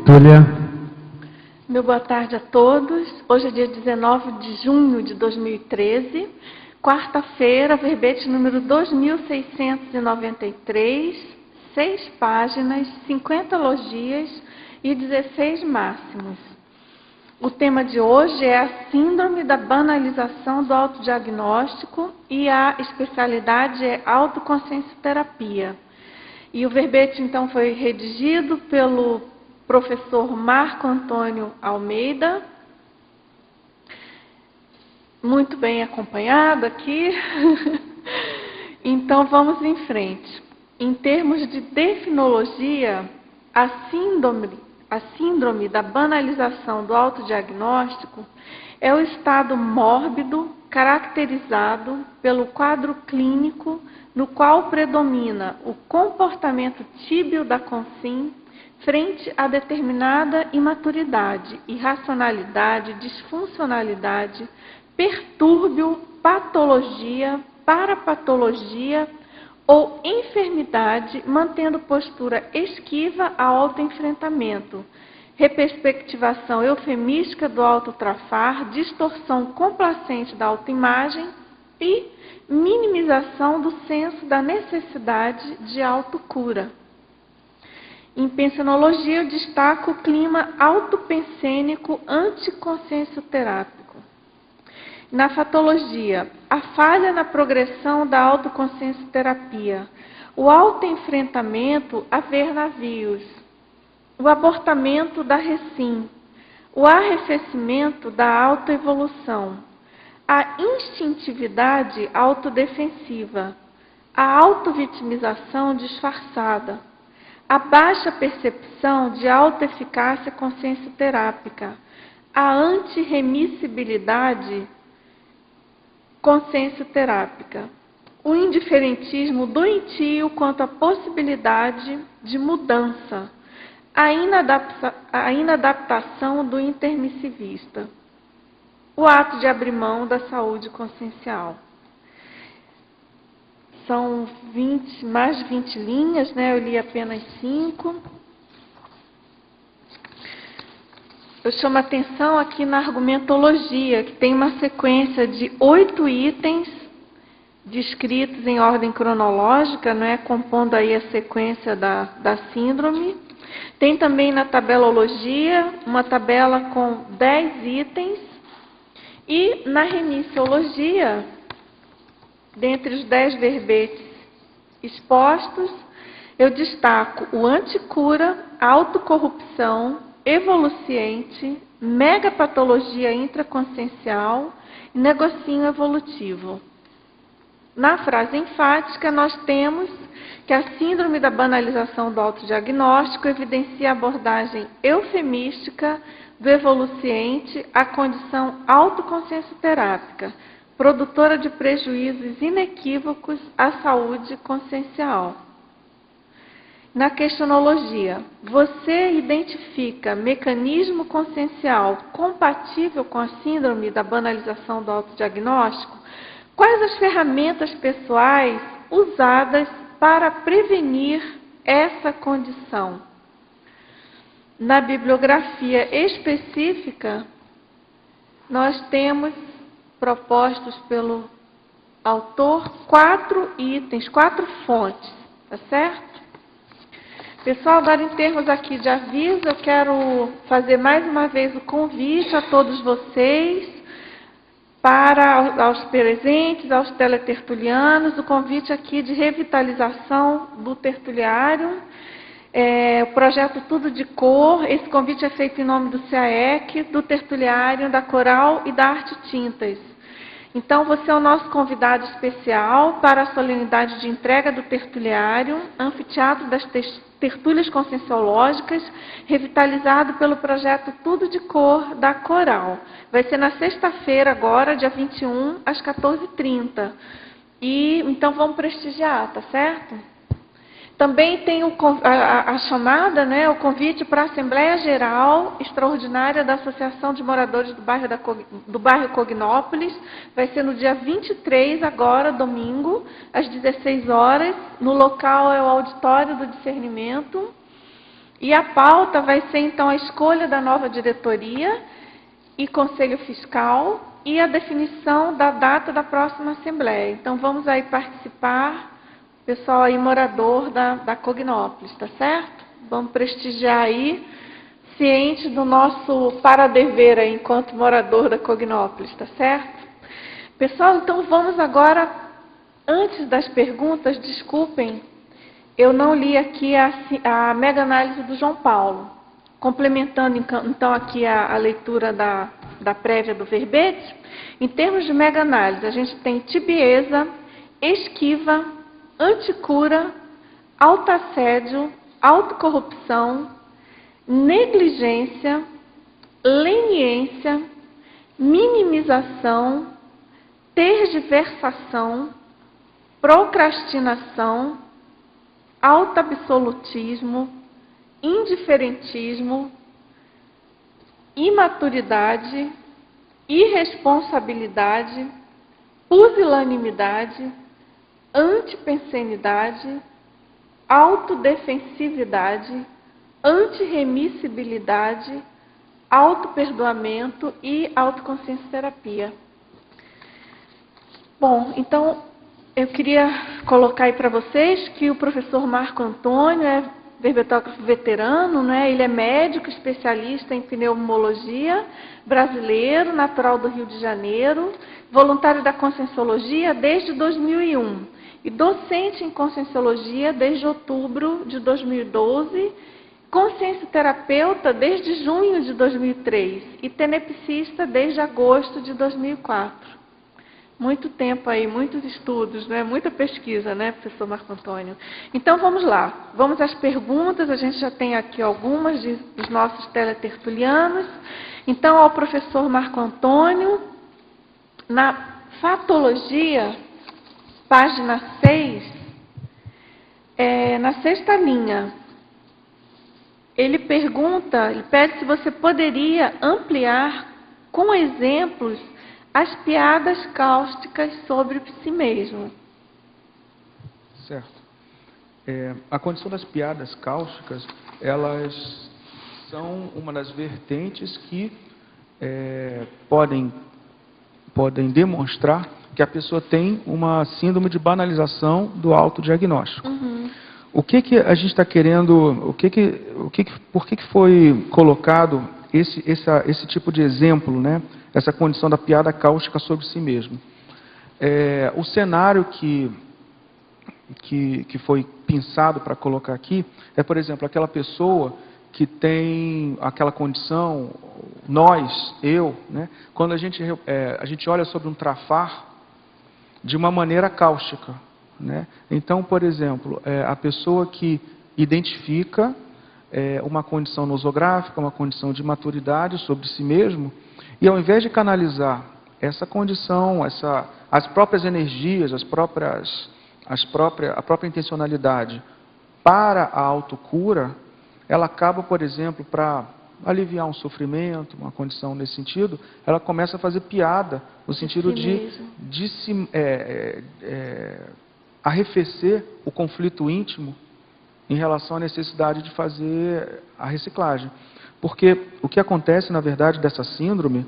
Túlia. Meu boa tarde a todos. Hoje é dia 19 de junho de 2013, quarta-feira, verbete número 2693, 6 páginas, 50 elogias e 16 máximos. O tema de hoje é a síndrome da banalização do autodiagnóstico e a especialidade é autoconsciencioterapia. E o verbete, então, foi redigido pelo professor Marco Antônio Almeida, muito bem acompanhado aqui. Então, vamos em frente. Em termos de definologia, a síndrome da banalização do autodiagnóstico é o estado mórbido caracterizado pelo quadro clínico no qual predomina o comportamento tíbio da consciência frente a determinada imaturidade, irracionalidade, disfuncionalidade, pertúrbio, patologia, parapatologia ou enfermidade, mantendo postura esquiva ao autoenfrentamento, reperspectivação eufemística do autotrafar, distorção complacente da autoimagem e minimização do senso da necessidade de autocura. Em pensenologia, eu destaco o clima autopensênico anticonsciencioterápico. Na fatologia, a falha na progressão da autoconsciencioterapia, o autoenfrentamento a ver navios, o abortamento da recim, o arrefecimento da autoevolução, a instintividade autodefensiva, a autovitimização disfarçada, a baixa percepção de autoeficácia consciencioterápica, a antirremissibilidade consciencioterápica, o indiferentismo doentio quanto à possibilidade de mudança, a inadaptação do intermissivista, o ato de abrir mão da saúde consciencial. São mais de 20 linhas, né? Eu li apenas 5. Eu chamo a atenção aqui na argumentologia, que tem uma sequência de 8 itens descritos em ordem cronológica, né? Compondo aí a sequência da síndrome. Tem também na tabelologia uma tabela com 10 itens. E na remissiologia, dentre os 10 verbetes expostos, eu destaco o anticura, autocorrupção, evoluciente, megapatologia intraconsciencial e negocinho evolutivo. Na frase enfática, nós temos que a síndrome da banalização do autodiagnóstico evidencia a abordagem eufemística do evoluciente à condição autoconsciencioterápica, produtora de prejuízos inequívocos à saúde consciencial. Na questionologia, você identifica mecanismo consciencial compatível com a síndrome da banalização do autodiagnóstico? Quais as ferramentas pessoais usadas para prevenir essa condição? Na bibliografia específica, nós temos propostos pelo autor 4 itens, 4 fontes, tá certo? Pessoal, agora em termos aqui de aviso, eu quero fazer mais uma vez o convite a todos vocês, para aos presentes, aos teletertulianos, o convite aqui de revitalização do tertuliário, o projeto Tudo de Cor. Esse convite é feito em nome do CAEC, do tertuliário, da Coral e da Arte Tintas. Então, você é o nosso convidado especial para a solenidade de entrega do tertuliário, Anfiteatro das Tertúlias Conscienciológicas, revitalizado pelo projeto Tudo de Cor da Coral. Vai ser na sexta-feira agora, dia 21, às 14h30. E então vamos prestigiar, tá certo? Também tem a chamada, né, o convite para a Assembleia Geral Extraordinária da Associação de Moradores do bairro Cognópolis. Vai ser no dia 23, agora, domingo, às 16 horas. No local é o Auditório do Discernimento. E a pauta vai ser, então, a escolha da nova diretoria e conselho fiscal e a definição da data da próxima Assembleia. Então, vamos aí participar, pessoal aí morador da Cognópolis, tá certo? Vamos prestigiar aí, ciente do nosso para-dever aí, enquanto morador da Cognópolis, tá certo? Pessoal, então vamos agora, antes das perguntas, desculpem, eu não li aqui a mega-análise do João Paulo. Complementando, então, aqui a leitura da prévia do verbete, em termos de mega-análise, a gente tem tibieza, esquiva, anticura, autoassédio, autocorrupção, negligência, leniência, minimização, tergiversação, procrastinação, autoabsolutismo, indiferentismo, imaturidade, irresponsabilidade, pusilanimidade, antipensenidade, autodefensividade, antirremissibilidade, autoperdoamento e autoconsciência terapia. Bom, então, eu queria colocar aí para vocês que o professor Marco Antônio é verbetógrafo veterano, né? Ele é médico especialista em pneumologia, brasileiro, natural do Rio de Janeiro, voluntário da Conscienciologia desde 2001 e docente em Conscienciologia desde outubro de 2012, consciência terapeuta desde junho de 2003 e tenepsista desde agosto de 2004. Muito tempo aí, muitos estudos, né? Muita pesquisa, né, professor Marco Antônio? Então, vamos lá. Vamos às perguntas. A gente já tem aqui algumas dos nossos teletertulianos. Então, ao professor Marco Antônio, na fatologia, página 6, na sexta linha, ele pede se você poderia ampliar com exemplos as piadas cáusticas sobre si mesmo. Certo. A condição das piadas cáusticas, elas são uma das vertentes que podem demonstrar que a pessoa tem uma síndrome de banalização do autodiagnóstico. Uhum. O que a gente está querendo, por que foi colocado esse tipo de exemplo, né? Essa condição da piada cáustica sobre si mesmo? O cenário que foi pensado para colocar aqui é, por exemplo, aquela pessoa que tem aquela condição, eu, né? Quando a gente olha sobre um trafar de uma maneira cáustica, né? Então, por exemplo, a pessoa que identifica uma condição nosográfica, uma condição de maturidade sobre si mesmo, e ao invés de canalizar essa condição, as próprias energias, a própria intencionalidade para a autocura, ela acaba, por exemplo, para aliviar um sofrimento, uma condição nesse sentido, ela começa a fazer piada no sentido de arrefecer o conflito íntimo em relação à necessidade de fazer a reciclagem. Porque o que acontece, na verdade, dessa síndrome,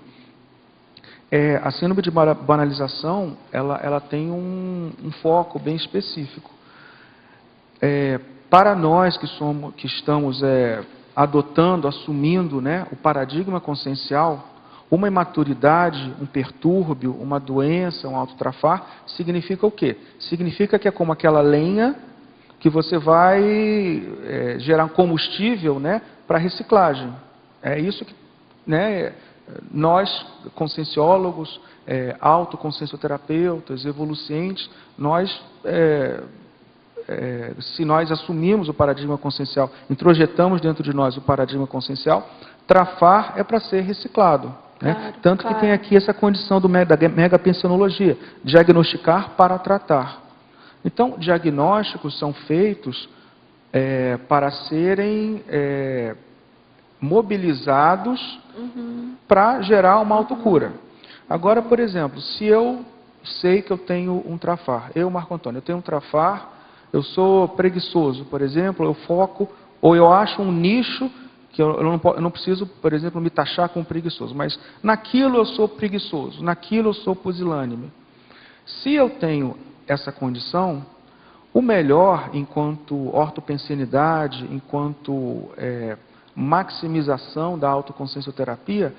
a síndrome de banalização, ela tem um foco bem específico. Para nós que estamos adotando, assumindo, né, o paradigma consciencial, uma imaturidade, um pertúrbio, uma doença, um autotrafar, significa o quê? Significa que é como aquela lenha que você vai gerar um combustível, né, para reciclagem. É isso que, né, nós, conscienciólogos, autoconsciencioterapeutas, evolucientes, se nós assumimos o paradigma consciencial, introjetamos dentro de nós o paradigma consciencial, trafar é para ser reciclado. Né? Claro, Tanto claro. que tem aqui essa condição da megapensionologia, diagnosticar para tratar. Então, diagnósticos são feitos para serem mobilizados para gerar uma autocura. Agora, por exemplo, se eu sei que eu tenho um trafar, Marco Antônio, eu tenho um trafar, eu sou preguiçoso, por exemplo, eu foco Ou eu acho um nicho que eu não preciso, por exemplo, me taxar como preguiçoso, mas naquilo eu sou preguiçoso, naquilo eu sou pusilânime. Se eu tenho essa condição, o melhor, enquanto ortopensenidade, enquanto maximização da autoconsciencioterapia,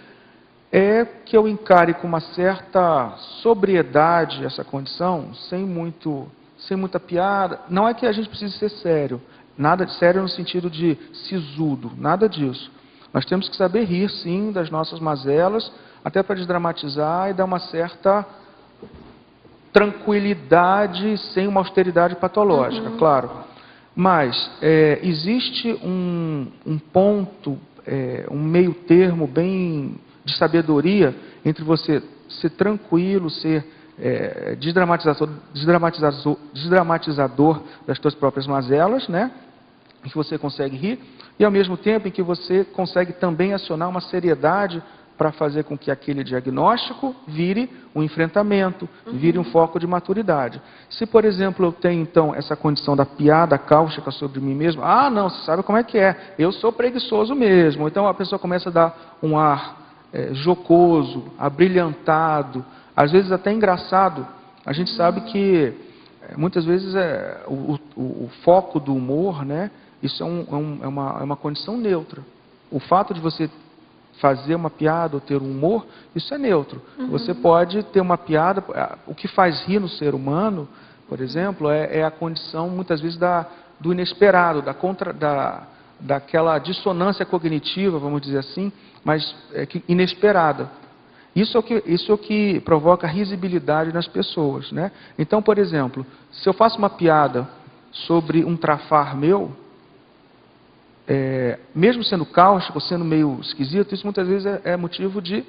é que eu encare com uma certa sobriedade essa condição, sem muita piada. Não é que a gente precise ser sério, nada de sério no sentido de sisudo, nada disso. Nós temos que saber rir, sim, das nossas mazelas, até para desdramatizar e dar uma certa tranquilidade, sem uma austeridade patológica, claro. Mas existe um ponto, um meio termo bem de sabedoria entre você ser tranquilo, ser desdramatizador das suas próprias mazelas, né? Em que você consegue rir, e ao mesmo tempo em que você consegue também acionar uma seriedade para fazer com que aquele diagnóstico vire um enfrentamento, vire um foco de maturidade. Se, por exemplo, eu tenho então essa condição da piada cáustica sobre mim mesmo, não, você sabe como é que é, eu sou preguiçoso mesmo. Então a pessoa começa a dar um ar jocoso, abrilhantado, às vezes até engraçado. A gente sabe que muitas vezes o foco do humor, né, isso é uma condição neutra. O fato de você fazer uma piada ou ter um humor, isso é neutro. Você pode ter uma piada, o que faz rir no ser humano, por exemplo, é a condição muitas vezes do inesperado, daquela dissonância cognitiva, vamos dizer assim, mas inesperada. Isso é o que provoca risibilidade nas pessoas, né? Então, por exemplo, se eu faço uma piada sobre um trafar meu, mesmo sendo cáustico, sendo meio esquisito, isso muitas vezes é motivo de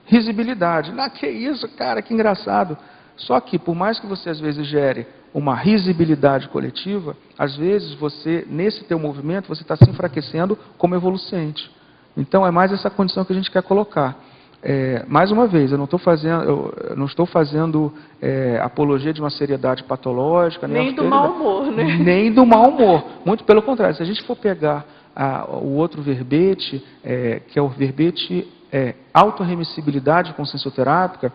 risibilidade. Que isso, cara, que engraçado. Só que, por mais que você às vezes gere uma risibilidade coletiva, às vezes você, nesse teu movimento, você está se enfraquecendo como evolucente. Então, é mais essa condição que a gente quer colocar. Mais uma vez, eu não estou fazendo apologia de uma seriedade patológica, nem do mau humor, né? Nem do mau humor. Muito pelo contrário, se a gente for pegar o outro verbete, que é o verbete autorremissibilidade consciencioterápica,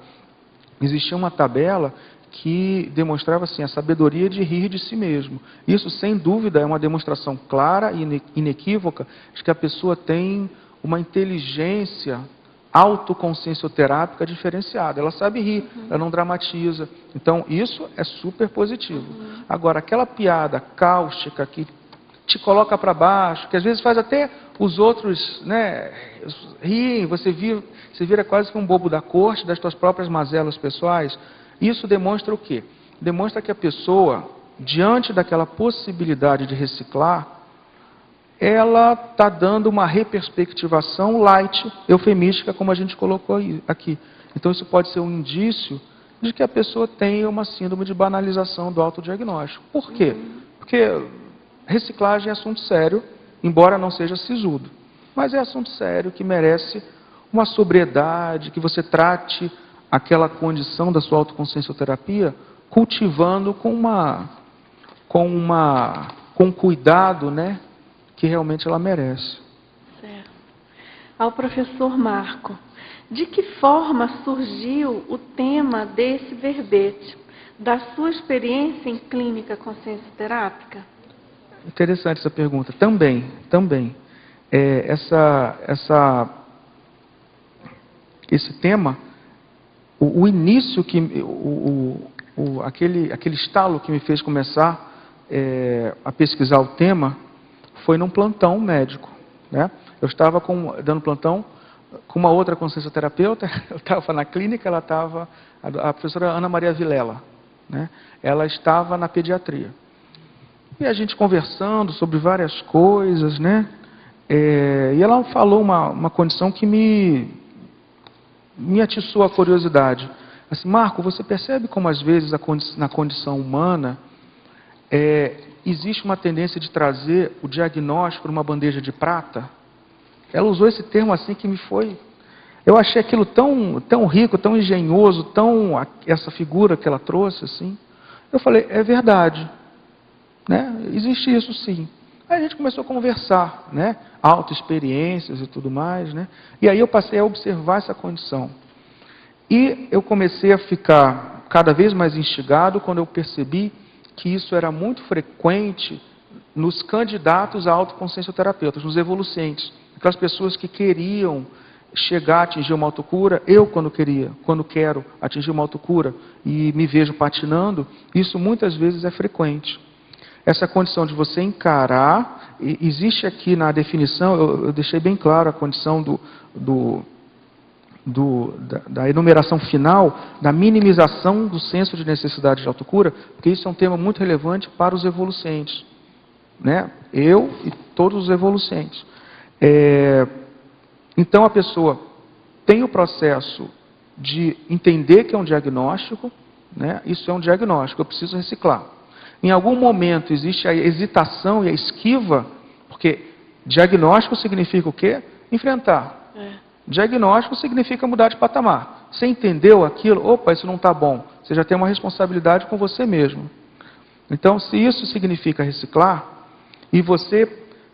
existia uma tabela que demonstrava assim, a sabedoria de rir de si mesmo. Isso, sem dúvida, é uma demonstração clara e inequívoca de que a pessoa tem uma inteligência autoconsciencioterápica diferenciada. Ela sabe rir, ela não dramatiza. Então, isso é super positivo. Agora, aquela piada cáustica que te coloca para baixo, que às vezes faz até os outros, né, riem, você vira quase que um bobo da corte, das suas próprias mazelas pessoais. Isso demonstra o quê? Demonstra que a pessoa, diante daquela possibilidade de reciclar, ela está dando uma reperspectivação light, eufemística, como a gente colocou aqui. Então isso pode ser um indício de que a pessoa tem uma síndrome de banalização do autodiagnóstico. Por quê? Porque reciclagem é assunto sério, embora não seja sisudo. Mas é assunto sério que merece uma sobriedade, que você trate aquela condição da sua autoconsciencioterapia cultivando com cuidado, né, que realmente ela merece. Certo. Ao professor Marco, de que forma surgiu o tema desse verbete? Da sua experiência em clínica consciencioterápica? Interessante essa pergunta. Também. Esse tema, o início, aquele estalo que me fez começar a pesquisar o tema, foi num plantão médico, né? Eu estava dando plantão com uma outra consciencioterapeuta, eu estava na clínica, ela estava, a professora Ana Maria Vilela, né? Ela estava na pediatria. E a gente conversando sobre várias coisas, né? E ela falou uma condição que me atiçou a curiosidade. Assim, Marco, você percebe como às vezes na condição humana existe uma tendência de trazer o diagnóstico numa bandeja de prata? Ela usou esse termo assim que me foi... Eu achei aquilo tão rico, tão engenhoso, essa figura que ela trouxe, assim. Eu falei, é verdade. Né? Existe isso sim. Aí a gente começou a conversar, né? Autoexperiências e tudo mais, né? E aí eu passei a observar essa condição. E eu comecei a ficar cada vez mais instigado quando eu percebi que isso era muito frequente nos candidatos a autoconsciencioterapeutas, nos evolucentes, aquelas pessoas que queriam chegar a atingir uma autocura. Eu, quando quero atingir uma autocura e me vejo patinando, isso muitas vezes é frequente. Essa condição de você encarar, existe aqui na definição, eu deixei bem claro a condição da enumeração final, da minimização do senso de necessidade de autocura, porque isso é um tema muito relevante para os evolucentes, né? Eu e todos os evolucentes. Então a pessoa tem o processo de entender que é um diagnóstico, né? Isso é um diagnóstico, eu preciso reciclar. Em algum momento existe a hesitação e a esquiva, porque diagnóstico significa o quê? Enfrentar. Diagnóstico significa mudar de patamar. Você entendeu aquilo? Opa, isso não está bom. Você já tem uma responsabilidade com você mesmo. Então, se isso significa reciclar, e você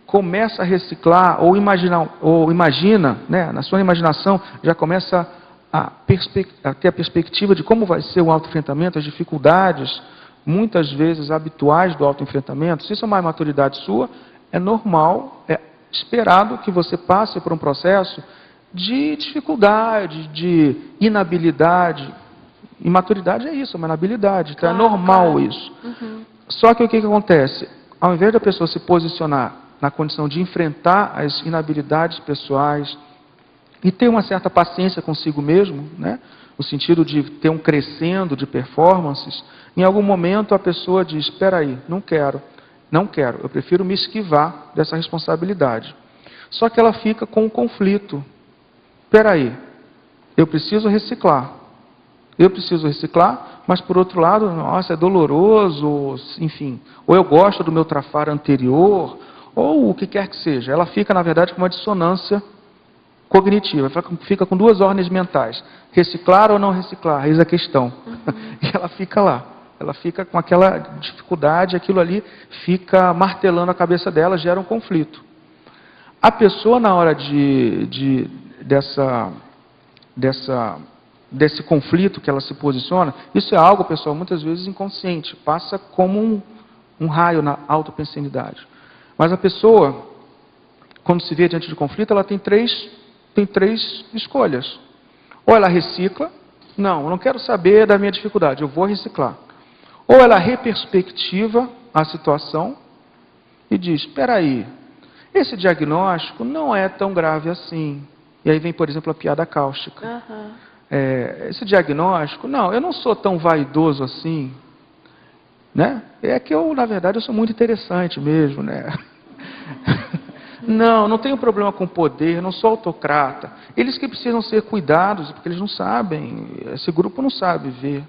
começa a reciclar, ou imagina, né, na sua imaginação, já começa a ter a perspectiva de como vai ser o autoenfrentamento, as dificuldades, muitas vezes habituais do autoenfrentamento. Se isso é uma maturidade sua, é normal, é esperado que você passe por um processo de dificuldade, de inabilidade. Imaturidade é isso, é uma inabilidade, então é normal isso. Só que o que acontece? Ao invés da pessoa se posicionar na condição de enfrentar as inabilidades pessoais e ter uma certa paciência consigo mesmo, né? No sentido de ter um crescendo de performances, em algum momento a pessoa diz, espera aí, não quero, eu prefiro me esquivar dessa responsabilidade. Só que ela fica com um conflito. Espera aí, eu preciso reciclar, mas por outro lado, nossa, é doloroso, enfim, ou eu gosto do meu trafar anterior, ou o que quer que seja. Ela fica, na verdade, com uma dissonância cognitiva, fica com duas ordens mentais, reciclar ou não reciclar, eis a questão. E ela fica lá, ela fica com aquela dificuldade, aquilo ali fica martelando a cabeça dela, gera um conflito. A pessoa, na hora desse conflito que ela se posiciona, isso é algo, pessoal, muitas vezes inconsciente, passa como um raio na autopensenidade. Mas a pessoa, quando se vê diante de conflito, ela tem três escolhas. Ou ela recicla, não, eu não quero saber da minha dificuldade, eu vou reciclar. Ou ela reperspectiva a situação e diz, espera aí, esse diagnóstico não é tão grave assim. E aí vem, por exemplo, a piada cáustica. Esse diagnóstico, não, eu não sou tão vaidoso assim, né? É que eu, na verdade, eu sou muito interessante mesmo, né? Não tenho problema com poder, não sou autocrata. Eles que precisam ser cuidados, porque eles não sabem, esse grupo não sabe ver.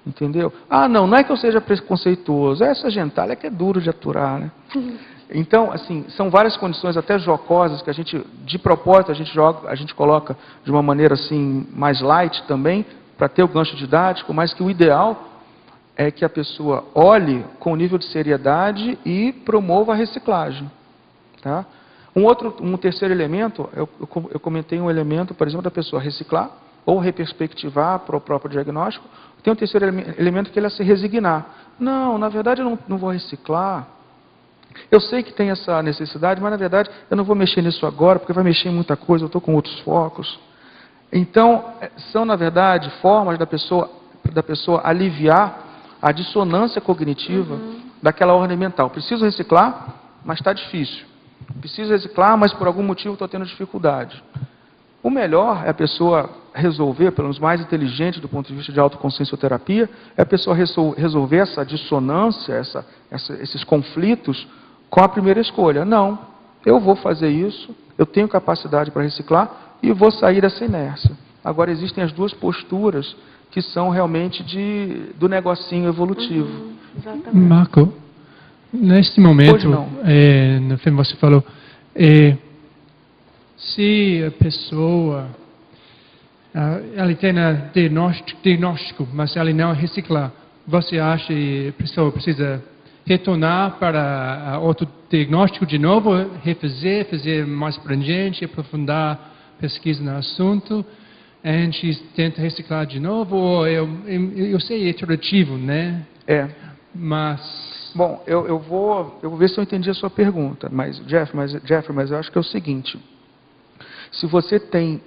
Entendeu? Não é que eu seja preconceituoso, essa gentalha que é duro de aturar, né? Então, assim, são várias condições até jocosas que a gente, de propósito, a gente coloca de uma maneira assim mais light também, para ter o gancho didático, mas que o ideal é que a pessoa olhe com nível de seriedade e promova a reciclagem. Tá? Um terceiro elemento, eu comentei um elemento, por exemplo, da pessoa reciclar ou reperspectivar para o próprio diagnóstico. Tem um terceiro elemento que é ela se resignar. Não, na verdade eu não vou reciclar. Eu sei que tem essa necessidade, mas na verdade eu não vou mexer nisso agora, porque vai mexer em muita coisa, eu estou com outros focos. Então, são na verdade formas da pessoa aliviar a dissonância cognitiva daquela ordem mental. Preciso reciclar, mas está difícil. Preciso reciclar, mas por algum motivo estou tendo dificuldade. O melhor é a pessoa resolver, pelo menos mais inteligente do ponto de vista de autoconsciencioterapia, é a pessoa resolver essa dissonância, esses conflitos com a primeira escolha. Não, eu vou fazer isso, eu tenho capacidade para reciclar e vou sair dessa inércia. Agora existem as duas posturas que são realmente do negocinho evolutivo. Exatamente. Marco, neste momento, no filme você falou, se a pessoa ela tem diagnóstico, mas ela não recicla, você acha que a pessoa precisa retornar para outro diagnóstico de novo, refazer, fazer mais abrangente, aprofundar pesquisa no assunto. A gente tenta reciclar de novo, ou eu sei, é iterativo, né? Mas... Bom, eu vou ver se eu entendi a sua pergunta, mas Jeffrey, eu acho que é o seguinte, se você tem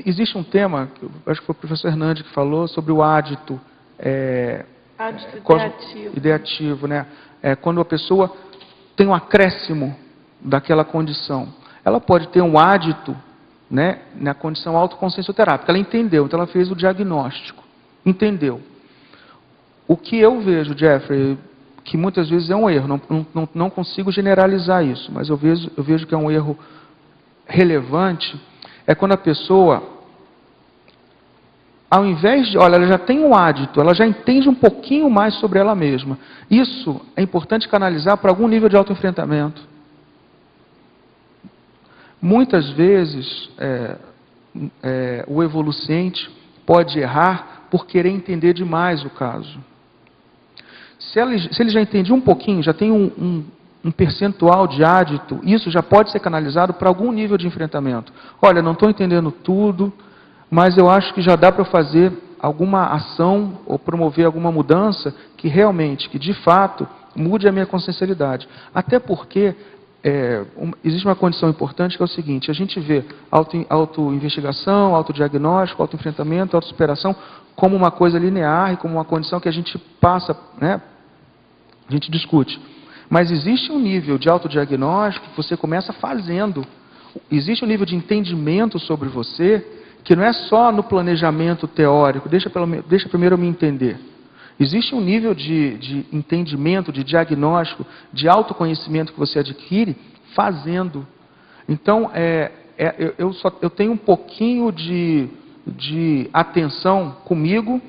existe um tema, acho que foi o professor Hernandes que falou, sobre o hádito, ideativo, né? Quando a pessoa tem um acréscimo daquela condição, ela pode ter um hádito, né, na condição autoconsciencioterápica. Ela entendeu, então ela fez o diagnóstico, entendeu. O que eu vejo, Jeffrey, que muitas vezes é um erro, não consigo generalizar isso, mas eu vejo que é um erro relevante, é quando a pessoa, ao invés de, olha, ela já tem um hádito, ela já entende um pouquinho mais sobre ela mesma. Isso é importante canalizar para algum nível de autoenfrentamento. Muitas vezes, o evolucente pode errar por querer entender demais o caso. Se ele já entende um pouquinho, já tem um percentual de hádito, isso já pode ser canalizado para algum nível de enfrentamento. Olha, não estou entendendo tudo, mas eu acho que já dá para fazer alguma ação ou promover alguma mudança que realmente, que de fato, mude a minha consciencialidade. Até porque existe uma condição importante que é o seguinte, a gente vê auto-investigação, autodiagnóstico, auto-enfrentamento, autossuperação como uma coisa linear e como uma condição que a gente passa, né, a gente discute. Mas existe um nível de autodiagnóstico que você começa fazendo. Existe um nível de entendimento sobre você que não é só no planejamento teórico. Deixa primeiro eu me entender. Existe um nível de entendimento, de diagnóstico, de autoconhecimento que você adquire fazendo. Então, eu tenho um pouquinho de atenção comigo,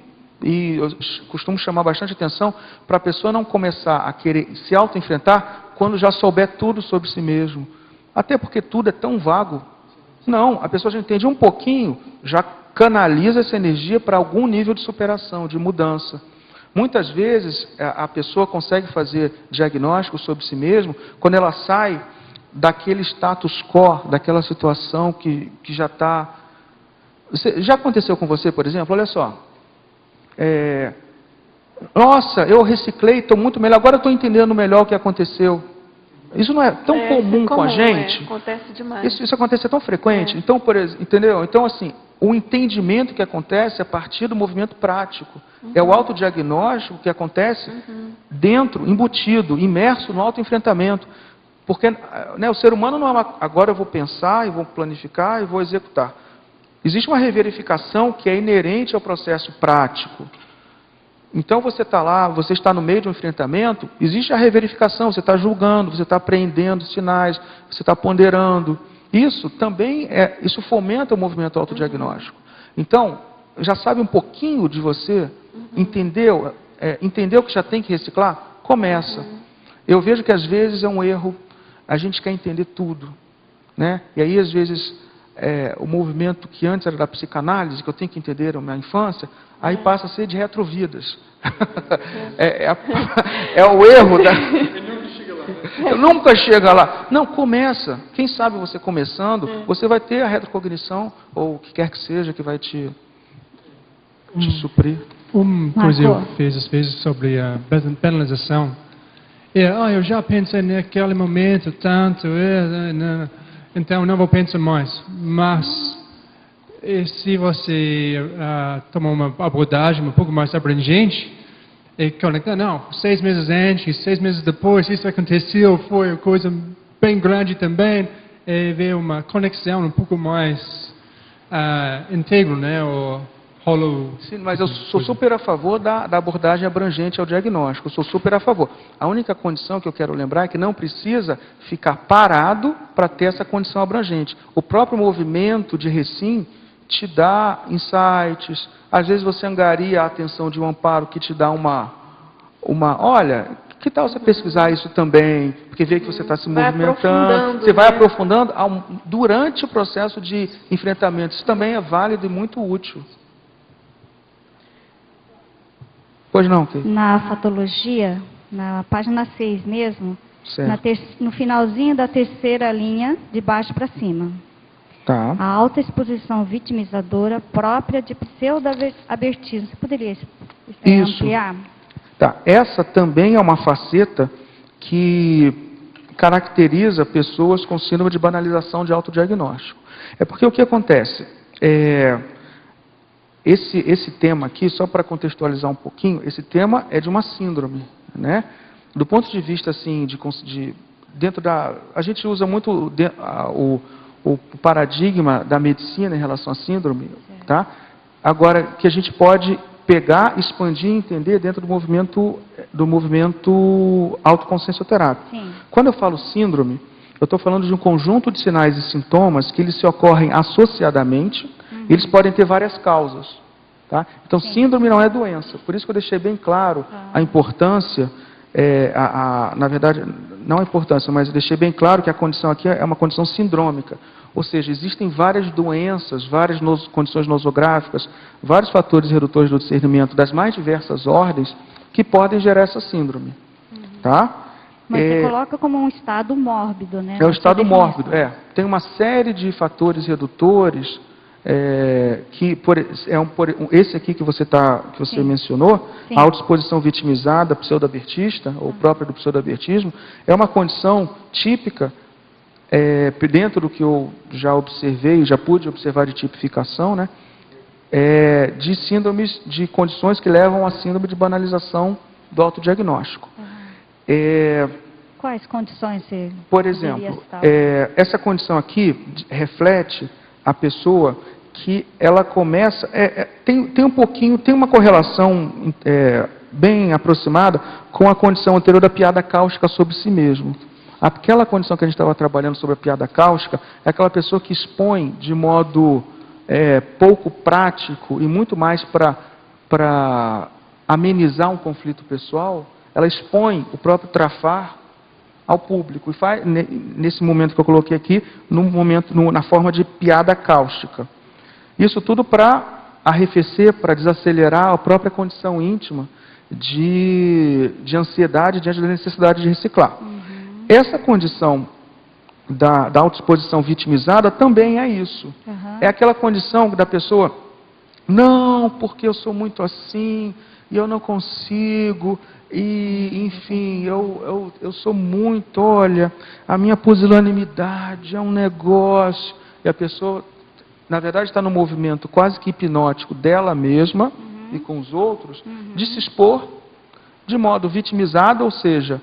e eu costumo chamar bastante atenção para a pessoa não começar a querer se auto-enfrentar quando já souber tudo sobre si mesmo. Até porque tudo é tão vago. Não, a pessoa já entende um pouquinho, já canaliza essa energia para algum nível de superação, de mudança. Muitas vezes a pessoa consegue fazer diagnóstico sobre si mesmo quando ela sai daquele status quo, daquela situação que já está... Já aconteceu com você, por exemplo? Olha só. Nossa, eu reciclei, estou muito melhor, agora estou entendendo melhor o que aconteceu. Isso não é tão comum com a gente. Acontece demais. Isso acontece tão frequente. Então, entendeu? Então, assim, o entendimento que acontece a partir do movimento prático. É o autodiagnóstico que acontece dentro, embutido, imerso no autoenfrentamento. Porque, né, o ser humano não é agora eu vou pensar, e vou planificar e vou executar. Existe uma reverificação que é inerente ao processo prático. Então você está lá, você está no meio de um enfrentamento, existe a reverificação, você está julgando, você está apreendendo sinais, você está ponderando. Isso também isso fomenta o movimento autodiagnóstico. Então, já sabe um pouquinho de você, entendeu que já tem que reciclar? Começa. Eu vejo que às vezes é um erro, a gente quer entender tudo, né? E aí às vezes o movimento que antes era da psicanálise, que eu tenho que entender a minha infância, aí passa a ser de retrovidas. É o erro da... Eu nunca chega lá. Não, começa. Quem sabe você começando, você vai ter a retrocognição, ou o que quer que seja, que vai te suprir. Uma coisa eu fiz às vezes sobre a penalização. Eu já pensei naquele momento tanto, então não vou pensar mais. Mas se você tomar uma abordagem um pouco mais abrangente, e conectar, não, 6 meses antes, 6 meses depois, isso aconteceu, foi uma coisa bem grande também, e ver uma conexão um pouco mais íntegra, né? Sim, mas eu sou super a favor da abordagem abrangente ao diagnóstico, eu sou super a favor. A única condição que eu quero lembrar é que não precisa ficar parado para ter essa condição abrangente. O próprio movimento de recim te dá insights, às vezes você angaria a atenção de um amparo que te dá olha, que tal você pesquisar isso também, porque vê que você está se movimentando, você vai aprofundando durante o processo de enfrentamento. Isso também é válido e muito útil. Pois não, Kay? Na fatologia, na página 6 mesmo, Certo. no finalzinho da terceira linha, de baixo para cima. Tá. A autoexposição vitimizadora própria de pseudo-abertismo. Você poderia ampliar? Tá. Essa também é uma faceta que caracteriza pessoas com síndrome de banalização de autodiagnóstico. É porque o que acontece? Esse tema aqui, só para contextualizar um pouquinho, esse tema é de uma síndrome, né? Do ponto de vista, assim, dentro da... A gente usa muito o paradigma da medicina em relação à síndrome, tá? Agora, que a gente pode pegar, expandir e entender dentro do movimento autoconsciencioterápico. Sim. Quando eu falo síndrome, eu estou falando de um conjunto de sinais e sintomas que eles se ocorrem associadamente, e eles podem ter várias causas. Tá? Então, síndrome não é doença. Por isso que eu deixei bem claro a importância, na verdade, não a importância, mas eu deixei bem claro que a condição aqui é uma condição sindrômica. Ou seja, existem várias doenças, várias condições nosográficas, vários fatores redutores do discernimento das mais diversas ordens que podem gerar essa síndrome. Tá? Mas você coloca como um estado mórbido, né? É o estado mórbido, Tem uma série de fatores redutores, esse aqui que você mencionou, Sim. a autoexposição vitimizada, pseudo-abertista, ou própria do pseudo-abertismo, é uma condição típica, dentro do que eu já observei, já pude observar de tipificação, né? De síndromes, de condições que levam à síndrome de banalização do autodiagnóstico. Quais condições você Por exemplo, essa condição aqui reflete a pessoa que ela começa... tem uma correlação bem aproximada com a condição anterior da piada cáustica sobre si mesmo. Aquela condição que a gente estava trabalhando sobre a piada cáustica é aquela pessoa que expõe de modo pouco prático e muito mais para amenizar um conflito pessoal, ela expõe o próprio trafar ao público e faz, nesse momento que eu coloquei aqui, na forma de piada cáustica. Isso tudo para arrefecer, para desacelerar a própria condição íntima de ansiedade diante da necessidade de reciclar. Essa condição da autoexposição vitimizada também é isso. É aquela condição da pessoa, não, porque eu sou muito assim, e eu não consigo, e enfim, eu sou muito, olha, a minha pusilanimidade é um negócio, e a pessoa, na verdade, está no movimento quase que hipnótico dela mesma e com os outros, de se expor de modo vitimizado, ou seja,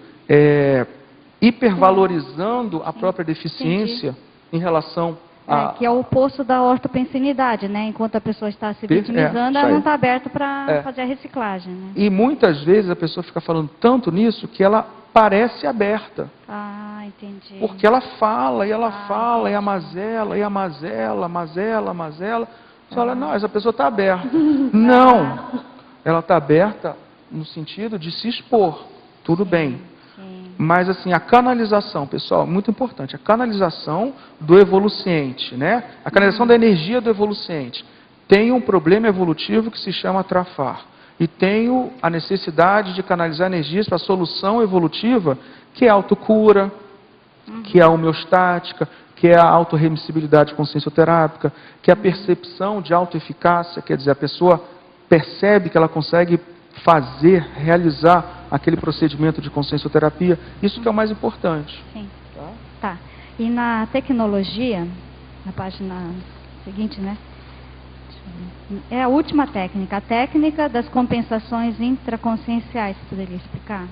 hipervalorizando a própria deficiência em relação a... que é o oposto da ortopensinidade, né? Enquanto a pessoa está se vitimizando, ela não está aberta para fazer a reciclagem. Né? E muitas vezes a pessoa fica falando tanto nisso que ela parece aberta. Ah, entendi. Porque ela fala, e ela fala, e a mazela, e a mazela, mazela. Você fala, não, essa pessoa está aberta. Não! Ela está aberta no sentido de se expor. Tudo bem. Mas assim, a canalização, pessoal, muito importante, a canalização do evoluciente, né? A canalização da energia do evoluciente. Tem um problema evolutivo que se chama trafar. E tenho a necessidade de canalizar energias para a solução evolutiva, que é a autocura, que é a homeostática, que é a autorremissibilidade consciencioterápica, que é a percepção de autoeficácia, quer dizer, a pessoa percebe que ela consegue realizar aquele procedimento de consciencioterapia. Isso que é o mais importante. Sim. Tá. E na tecnologia, na página seguinte, né? É a última técnica, a técnica das compensações intraconscienciais. Você poderia explicar?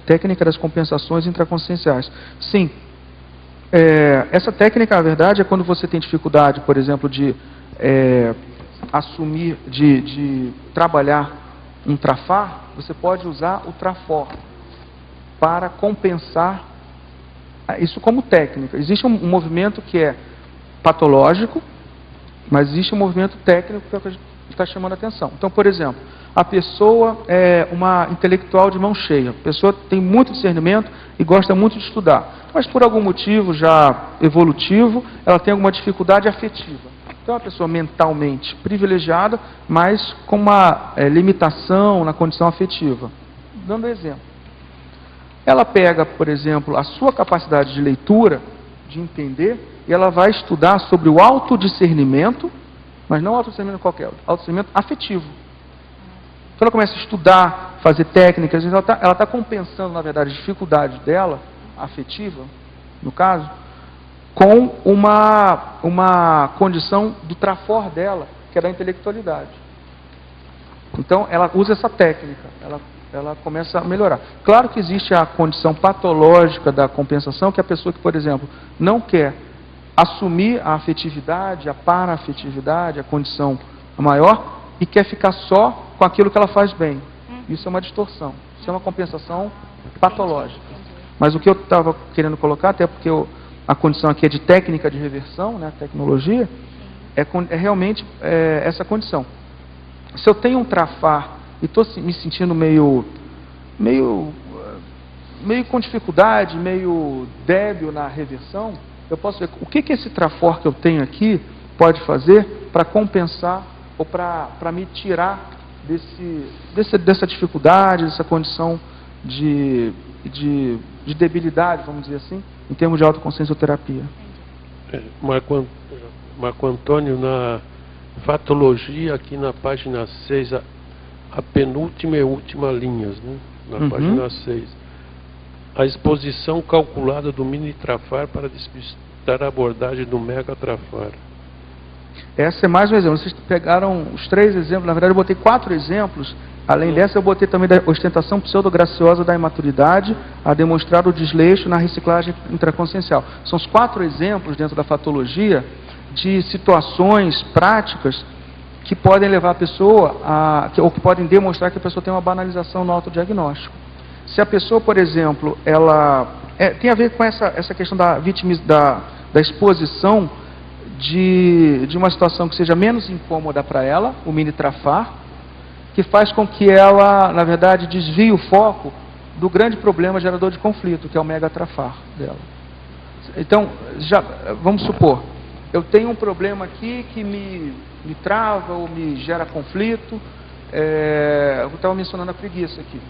Técnica das compensações intraconscienciais. Sim. Essa técnica, na verdade, é quando você tem dificuldade, por exemplo, de assumir, de trabalhar um trafar, você pode usar o trafor para compensar isso como técnica. Existe um movimento que é patológico, mas existe um movimento técnico que é o que a gente está chamando a atenção. Então, por exemplo, a pessoa é uma intelectual de mão cheia, a pessoa tem muito discernimento e gosta muito de estudar, mas por algum motivo já evolutivo, ela tem alguma dificuldade afetiva. Então, é uma pessoa mentalmente privilegiada, mas com uma limitação na condição afetiva. Dando exemplo. Ela pega, por exemplo, a sua capacidade de leitura, de entender, e ela vai estudar sobre o autodiscernimento, mas não autodiscernimento qualquer, autodiscernimento afetivo. Então ela começa a estudar, fazer técnicas, ela está compensando, na verdade, a dificuldade dela, afetiva, no caso, com uma condição do trafor dela, que é da intelectualidade. Então ela usa essa técnica, ela começa a melhorar. Claro que existe a condição patológica da compensação, que é a pessoa que, por exemplo, não quer assumir a afetividade, a para-afetividade, a condição maior, e quer ficar só com aquilo que ela faz bem. Isso é uma distorção, isso é uma compensação patológica. Mas o que eu estava querendo colocar, até porque a condição aqui é de técnica de reversão, né, tecnologia, é realmente essa condição. Se eu tenho um trafar e estou me sentindo meio com dificuldade, meio débil na reversão, eu posso ver o que esse trafor que eu tenho aqui pode fazer para compensar ou para me tirar dessa dificuldade, dessa condição de debilidade, vamos dizer assim, em termos de autoconsciencioterapia. Marco Antônio, na fatologia, aqui na página 6, a penúltima e última linhas, né? Na página 6. A exposição calculada do mini-trafar para despistar a abordagem do mega-trafar. Essa é mais um exemplo. Vocês pegaram os 3 exemplos, na verdade eu botei 4 exemplos. Além dessa, eu botei também da ostentação pseudograciosa da imaturidade a demonstrar o desleixo na reciclagem intraconsciencial. São os 4 exemplos dentro da fatologia de situações práticas que podem levar a pessoa ou que podem demonstrar que a pessoa tem uma banalização no autodiagnóstico. Se a pessoa, por exemplo, tem a ver com essa questão da exposição de uma situação que seja menos incômoda para ela, o mini-trafar, que faz com que ela, na verdade, desvie o foco do grande problema gerador de conflito, que é o mega-trafar dela. Então, vamos supor, eu tenho um problema aqui que me trava ou me gera conflito. Eu estava mencionando a preguiça aqui,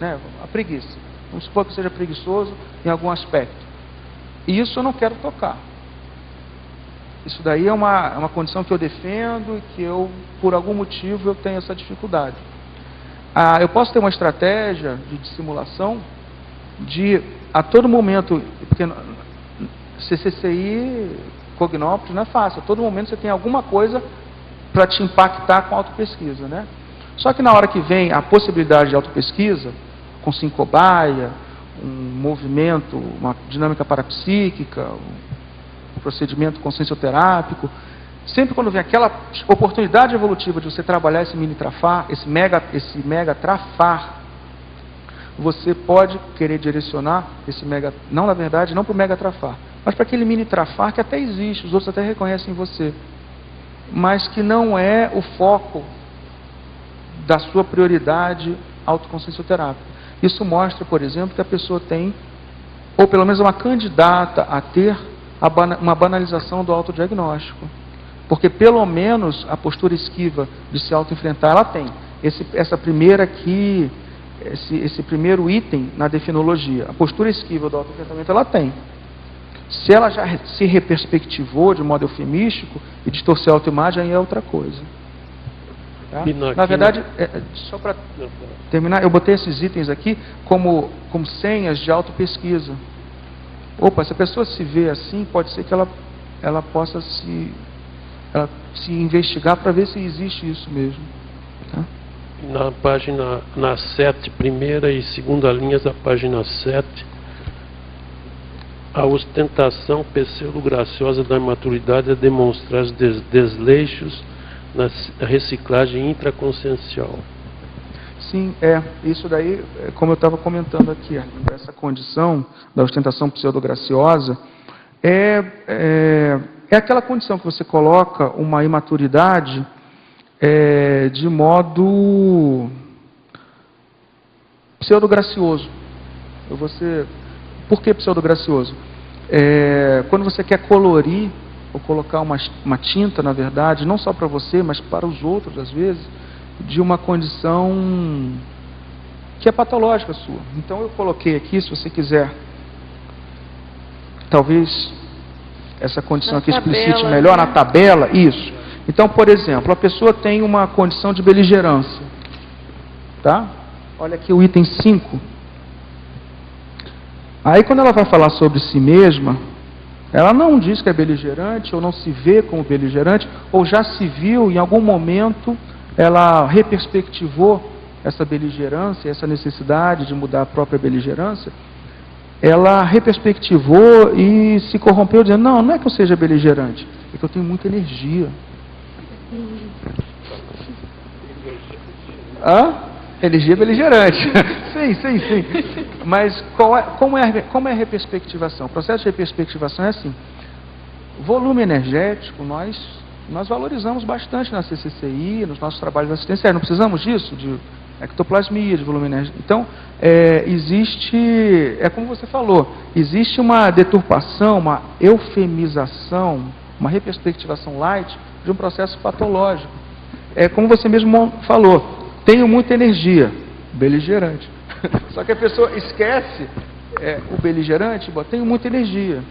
né? A preguiça. Vamos supor que eu seja preguiçoso em algum aspecto. E isso eu não quero tocar. Isso daí é uma condição que eu defendo e que por algum motivo, eu tenho essa dificuldade. Eu posso ter uma estratégia de dissimulação de, a todo momento, porque CCCI, Cognópolis, não é fácil. A todo momento você tem alguma coisa para te impactar com a autopesquisa, né? Só que na hora que vem a possibilidade de autopesquisa, com sincobaia, um movimento, uma dinâmica parapsíquica, um procedimento consciencioterápico, sempre quando vem aquela oportunidade evolutiva de você trabalhar esse mini-trafar, esse mega trafar, você pode querer direcionar esse mega, não na verdade, não para o mega trafar, mas para aquele mini-trafar que até existe, os outros até reconhecem em você, mas que não é o foco da sua prioridade autoconsciencioterápica. Isso mostra, por exemplo, que a pessoa tem, ou pelo menos uma candidata a ter uma banalização do autodiagnóstico. Porque pelo menos a postura esquiva de se autoenfrentar, ela tem. Essa primeira aqui, esse primeiro item na definologia, a postura esquiva do autoenfrentamento, ela tem. Se ela já se reperspectivou de modo eufemístico e distorceu a autoimagem, aí é outra coisa. Tá? Na verdade, só para terminar, eu botei esses itens aqui como senhas de autopesquisa. Opa, se a pessoa se vê assim, pode ser que ela possa se investigar para ver se existe isso mesmo. Tá? Na página, na 7, primeira e segunda linhas da página 7, a ostentação pseudo-graciosa da imaturidade é demonstrar os desleixos na reciclagem intraconsciencial. Sim, isso daí, como eu estava comentando aqui, essa condição da ostentação pseudograciosa é aquela condição que você coloca uma imaturidade de modo pseudogracioso. Por que pseudogracioso? Quando você quer colorir ou colocar uma tinta, na verdade, não só para você, mas para os outros, às vezes, de uma condição que é patológica sua. Então eu coloquei aqui, se você quiser, talvez essa condição aqui explicite melhor na tabela, isso. Então, por exemplo, a pessoa tem uma condição de beligerância, tá? Olha aqui o item 5. Aí quando ela vai falar sobre si mesma, ela não diz que é beligerante, ou não se vê como beligerante, ou já se viu, em algum momento, ela reperspectivou essa beligerância, essa necessidade de mudar a própria beligerância, ela reperspectivou e se corrompeu dizendo, não é que eu seja beligerante, é que eu tenho muita energia. Energia beligerante. Sim. Mas como é a reperspectivação? O processo de reperspectivação é assim. Volume energético, nós valorizamos bastante na CCCI, nos nossos trabalhos assistenciais. Não precisamos disso, de ectoplasmia, de volume energético. Então, existe, como você falou, existe uma deturpação, uma eufemização, uma reperspectivação light de um processo patológico. Como você mesmo falou, tenho muita energia, beligerante. Só que a pessoa esquece o beligerante, tenho muita energia.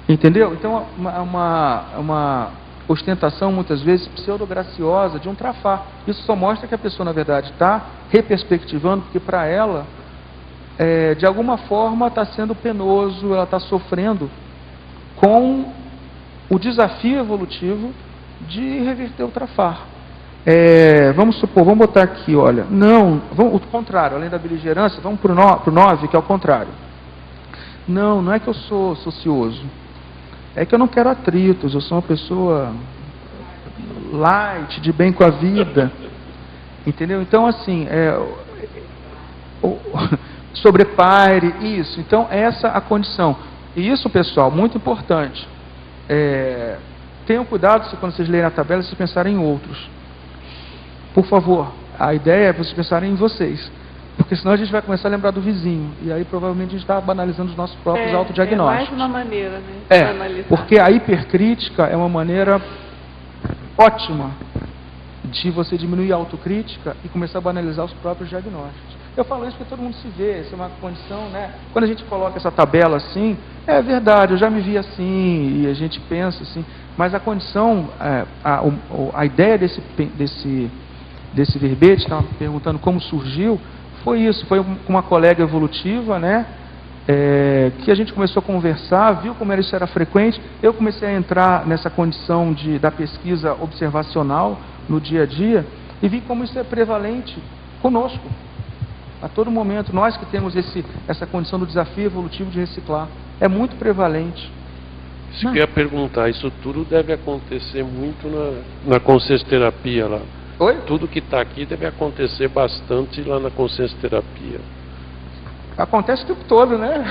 Entendeu? Então, uma ostentação, muitas vezes, pseudograciosa de um trafar. Isso só mostra que a pessoa, na verdade, está reperspectivando, porque para ela, de alguma forma, está sendo penoso, ela está sofrendo com o desafio evolutivo de reverter o trafar. Vamos supor, vamos botar aqui, olha, o contrário, além da beligerância, vamos para o 9, que é o contrário. Não é que eu sou ocioso, é que eu não quero atritos, eu sou uma pessoa light, de bem com a vida, entendeu? Então, assim, sobrepaire, isso, então essa a condição. E isso, pessoal, muito importante, tenham cuidado quando vocês lerem a tabela, vocês pensarem em outros. Por favor, a ideia é vocês pensarem em vocês. Porque senão a gente vai começar a lembrar do vizinho. E aí provavelmente a gente está banalizando os nossos próprios autodiagnósticos. É mais uma maneira, né? De analisar. Porque a hipercrítica é uma maneira ótima de você diminuir a autocrítica e começar a banalizar os próprios diagnósticos. Eu falo isso porque todo mundo se vê, isso é uma condição, né? Quando a gente coloca essa tabela assim, é verdade, eu já me vi assim, e a gente pensa assim, mas a condição, a ideia desse verbete, estava perguntando como surgiu, foi isso, foi com uma colega evolutiva, né, que a gente começou a conversar, viu como isso era frequente, eu comecei a entrar nessa condição da pesquisa observacional no dia a dia, e vi como isso é prevalente conosco, a todo momento, nós que temos essa condição do desafio evolutivo de reciclar, é muito prevalente. Se quer perguntar, isso tudo deve acontecer muito na consciência terapia lá. Oi? Tudo que está aqui deve acontecer bastante lá na consciência terapia. Acontece o tempo todo, né?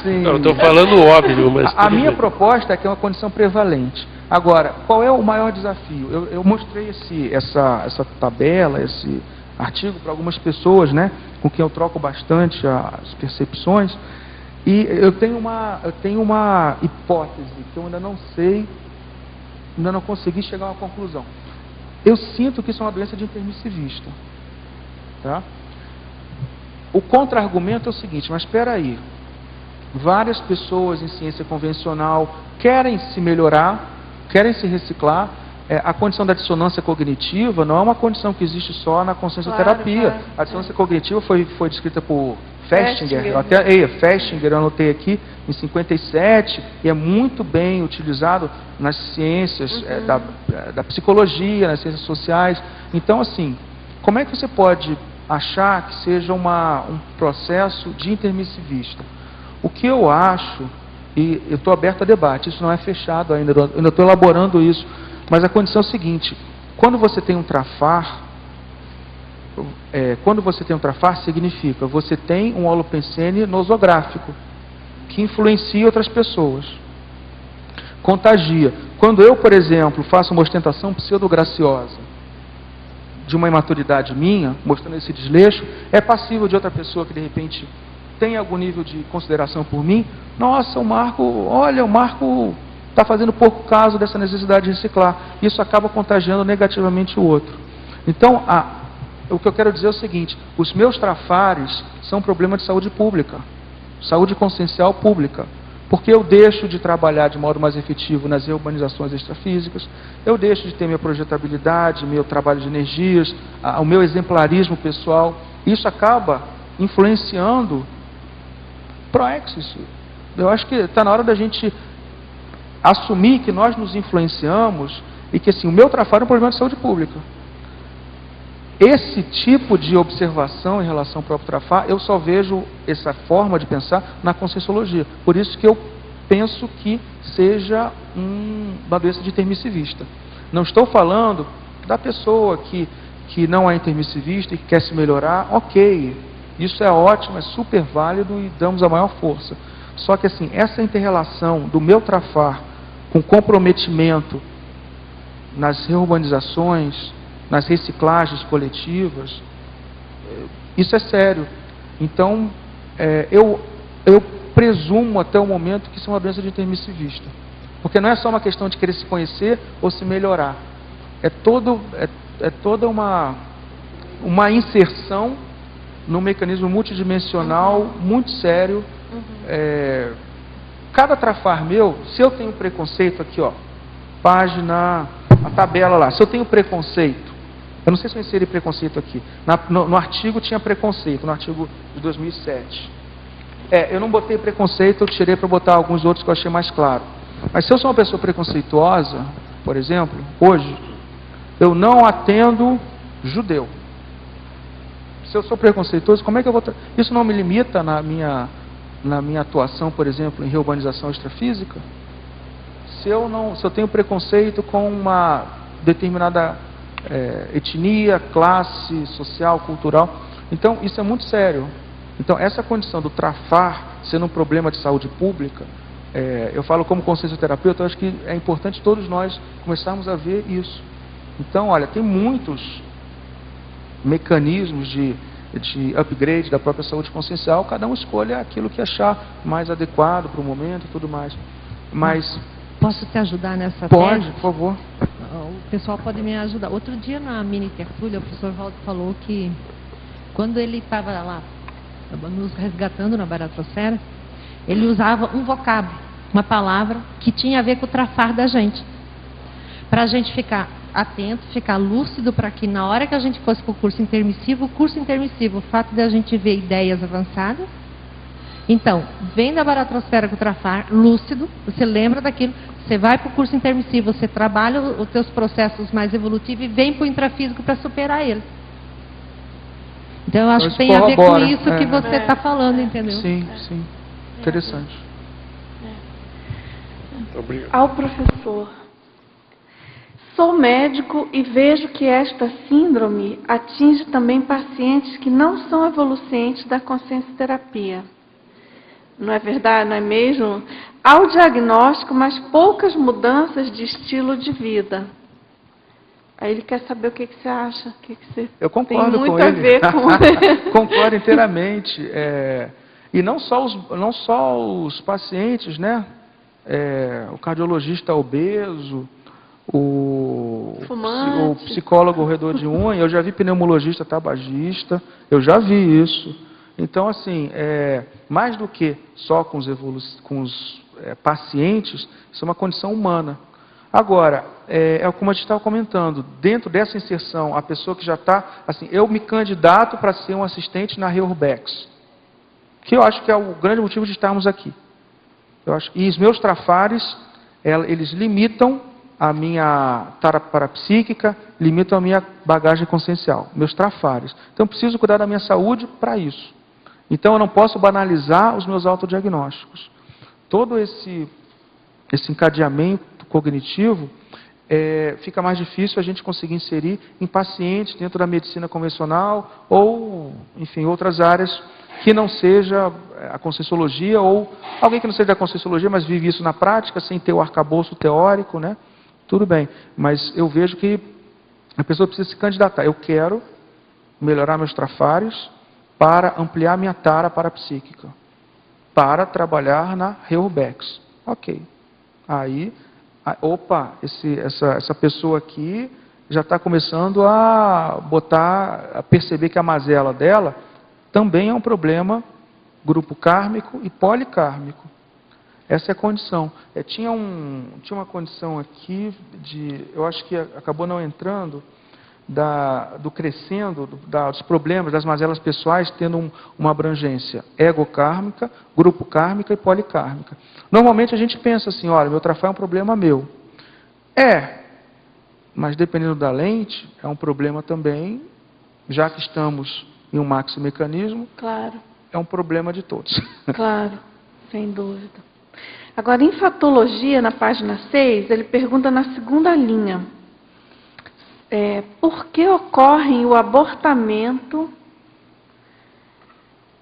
Sim. Não, estou falando óbvio, mas... A minha proposta é que é uma condição prevalente. Agora, qual é o maior desafio? Eu mostrei essa tabela, esse artigo para algumas pessoas, né? Com quem eu troco bastante as percepções. E eu tenho uma hipótese que eu ainda não sei, ainda não consegui chegar a uma conclusão. Eu sinto que isso é uma doença de intermissivista. Tá? O contra-argumento é o seguinte, mas espera aí. Várias pessoas em ciência convencional querem se melhorar, querem se reciclar. A condição da dissonância cognitiva não é uma condição que existe só na consciência terapia. Claro. A dissonância cognitiva foi descrita por Festinger, eu anotei aqui, em 57, e é muito bem utilizado nas ciências da psicologia, nas ciências sociais. Então, assim, como é que você pode achar que seja um processo de intermissivista? O que eu acho, e eu estou aberto a debate, isso não é fechado ainda, eu ainda estou elaborando isso, mas a condição é a seguinte, quando você tem um trafar, significa você tem um holopensene nosográfico que influencia outras pessoas, contagia. Quando eu, por exemplo, faço uma ostentação pseudograciosa de uma imaturidade minha, mostrando esse desleixo, é passível de outra pessoa que de repente tem algum nível de consideração por mim, nossa, o Marco está fazendo pouco caso dessa necessidade de reciclar. Isso acaba contagiando negativamente o outro. Então, o que eu quero dizer é o seguinte, os meus trafares são um problema de saúde pública, saúde consciencial pública. Porque eu deixo de trabalhar de modo mais efetivo nas reurbanizações extrafísicas, eu deixo de ter minha projetabilidade, meu trabalho de energias, o meu exemplarismo pessoal. Isso acaba influenciando proexis. Eu acho que está na hora da gente assumir que nós nos influenciamos e que assim, o meu trafar é um problema de saúde pública. Esse tipo de observação em relação ao próprio trafar, eu só vejo essa forma de pensar na conscienciologia. Por isso que eu penso que seja uma doença de intermissivista. Não estou falando da pessoa que não é intermissivista e que quer se melhorar, ok. Isso é ótimo, é super válido e damos a maior força. Só que assim, essa inter-relação do meu trafar com comprometimento nas reurbanizações, nas reciclagens coletivas, isso é sério. Então, eu presumo até o momento que isso é uma doença de intermissivista. Porque não é só uma questão de querer se conhecer ou se melhorar. É toda uma inserção num mecanismo multidimensional muito sério. Cada trafar meu, se eu tenho preconceito aqui, ó, página, a tabela lá, se eu tenho preconceito, eu não sei se eu inseri preconceito aqui. No artigo tinha preconceito, no artigo de 2007. Eu não botei preconceito, eu tirei para botar alguns outros que eu achei mais claro. Mas se eu sou uma pessoa preconceituosa, por exemplo, hoje, eu não atendo judeu. Se eu sou preconceituoso, como é que eu vou... Isso não me limita na minha atuação, por exemplo, em reurbanização extrafísica? Se eu tenho preconceito com uma determinada etnia, classe social, cultural, então isso é muito sério. Então essa condição do trafar sendo um problema de saúde pública, eu falo como consciencioterapeuta, eu acho que é importante todos nós começarmos a ver isso. Então, olha, tem muitos mecanismos de upgrade da própria saúde consciencial, cada um escolha aquilo que achar mais adequado para o momento e tudo mais. Mas posso te ajudar nessa pode, tese? por favor. O pessoal pode me ajudar. Outro dia na mini tertúlia, o professor Valdo falou que quando ele estava lá nos resgatando na baratrosfera, ele usava um vocábulo, uma palavra que tinha a ver com o trafar da gente. Para a gente ficar atento, ficar lúcido, para que na hora que a gente fosse para o curso intermissivo, o fato de a gente ver ideias avançadas. Então, vem da baratrosfera com o trafar, lúcido, você lembra daquilo, você vai para o curso intermissivo, você trabalha os seus processos mais evolutivos e vem para o intrafísico para superar eles. Então, eu acho que tem a ver com isso que você está falando, entendeu? Sim, sim. Interessante. Obrigado. Ao professor. Sou médico e vejo que esta síndrome atinge também pacientes que não são evolucientes da consciencioterapia. Não é verdade, não é mesmo? Há o diagnóstico, mas poucas mudanças de estilo de vida. Aí ele quer saber o que você acha. Eu concordo tem muito com a ele. ver com... Concordo inteiramente. E não só os pacientes, né? O cardiologista obeso, o psicólogo roedor de unha, eu já vi pneumologista tabagista, eu já vi isso. Então, assim, mais do que só com os pacientes, isso é uma condição humana. Agora, como a gente estava comentando, dentro dessa inserção, a pessoa que já está, assim, eu me candidato para ser um assistente na Reurbex, que eu acho que é o grande motivo de estarmos aqui. E os meus trafares, eles limitam a minha tara parapsíquica, limitam a minha bagagem consciencial, meus trafares. Então, eu preciso cuidar da minha saúde para isso. Então, eu não posso banalizar os meus autodiagnósticos. Todo esse encadeamento cognitivo, fica mais difícil a gente conseguir inserir em pacientes dentro da medicina convencional ou, enfim, outras áreas que não seja a conscienciologia ou alguém que não seja da conscienciologia, mas vive isso na prática, sem ter o arcabouço teórico, né? Tudo bem, mas eu vejo que a pessoa precisa se candidatar. Eu quero melhorar meus trafares para ampliar minha tara parapsíquica, para trabalhar na Reurbex. Ok. Aí, opa, essa pessoa aqui já está começando a perceber que a mazela dela também é um problema grupo kármico e policármico. Essa é a condição. Tinha uma condição aqui eu acho que acabou não entrando, do crescendo, dos problemas, das mazelas pessoais, tendo uma abrangência ego-kármica, grupo kármica e policármica. Normalmente a gente pensa assim, olha, meu trafá é um problema meu. Mas dependendo da lente, é um problema também, já que estamos em um maximecanismo, claro, é um problema de todos. Claro, sem dúvida. Agora, em Fatologia, na página 6, ele pergunta na segunda linha, por que ocorre o abortamento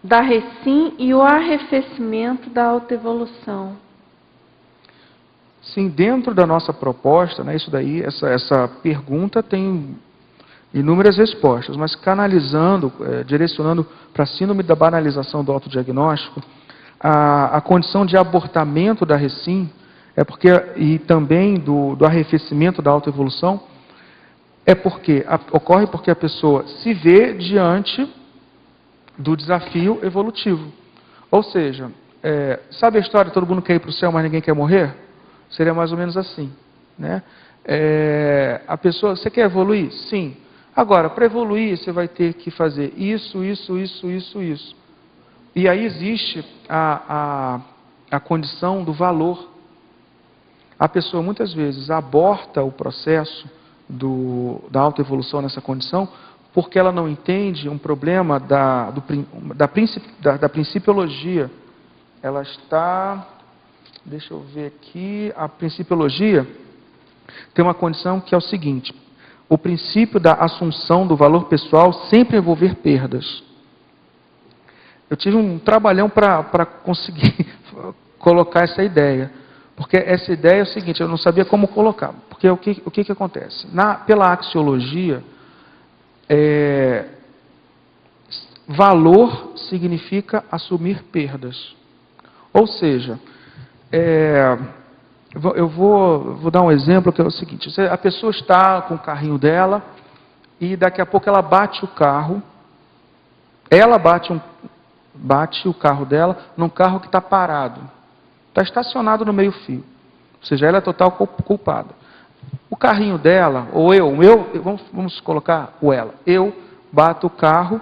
da recim e o arrefecimento da autoevolução? Sim, dentro da nossa proposta, né, isso daí, essa pergunta tem inúmeras respostas, mas canalizando, direcionando para a síndrome da banalização do autodiagnóstico, a condição de abortamento da recim, e também do arrefecimento da autoevolução, ocorre porque a pessoa se vê diante do desafio evolutivo. Ou seja, sabe a história, todo mundo quer ir para o céu, mas ninguém quer morrer? Seria mais ou menos assim, né? A pessoa, você quer evoluir? Sim. Agora, para evoluir, você vai ter que fazer isso. E aí existe a condição do valor. A pessoa, muitas vezes, aborta o processo da autoevolução nessa condição, porque ela não entende um problema da principiologia. Ela está... Deixa eu ver aqui, a principiologia tem uma condição que é o seguinte: o princípio da assunção do valor pessoal sempre envolver perdas. Eu tive um trabalhão para conseguir colocar essa ideia, porque essa ideia é o seguinte, eu não sabia como colocar, porque o que acontece? Pela axiologia, valor significa assumir perdas, ou seja, eu vou dar um exemplo que é o seguinte: a pessoa está com o carrinho dela e daqui a pouco ela bate o carro, bate o carro dela num carro que está parado, está estacionado no meio-fio, ou seja, ela é total culpada. O carrinho dela, ou vamos colocar eu bato o carro,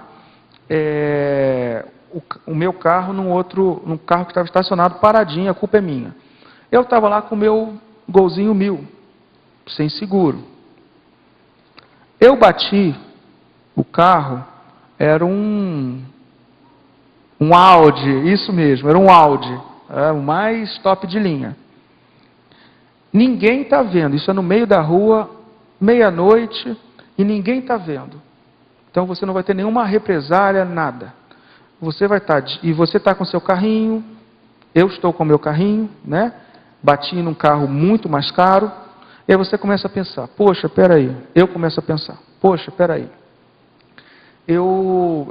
o meu carro num carro que estava estacionado paradinho, a culpa é minha. Eu estava lá com o meu Golzinho 1000, sem seguro. Eu bati o carro, era um Audi, isso mesmo, era um Audi, o mais top de linha. Ninguém está vendo, isso é no meio da rua, meia-noite, e ninguém está vendo. Então você não vai ter nenhuma represália, nada. Você vai estar, e você está com seu carrinho, eu estou com o meu carrinho, né? Bati num carro muito mais caro, e aí você começa a pensar, poxa, peraí, eu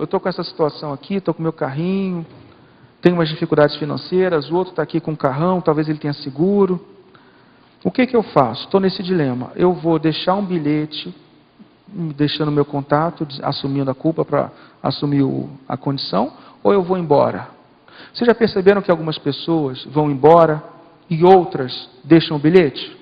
estou com essa situação aqui, estou com o meu carrinho, tenho umas dificuldades financeiras, o outro está aqui com um carrão, talvez ele tenha seguro. O que eu faço? Estou nesse dilema. Eu vou deixar um bilhete, deixando o meu contato, assumindo a culpa para assumir a condição, ou eu vou embora? Vocês já perceberam que algumas pessoas vão embora e outras deixam o bilhete?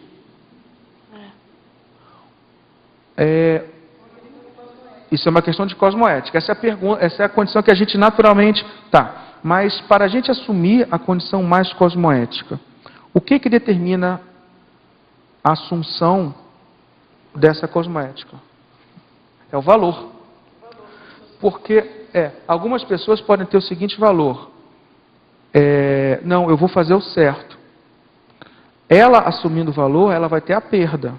Isso é uma questão de cosmoética. Essa é a pergunta, essa é a condição que a gente naturalmente está. Mas para a gente assumir a condição mais cosmoética, o que determina a assunção dessa cosmoética? É o valor. Porque algumas pessoas podem ter o seguinte valor: não, eu vou fazer o certo. Ela assumindo o valor, ela vai ter a perda.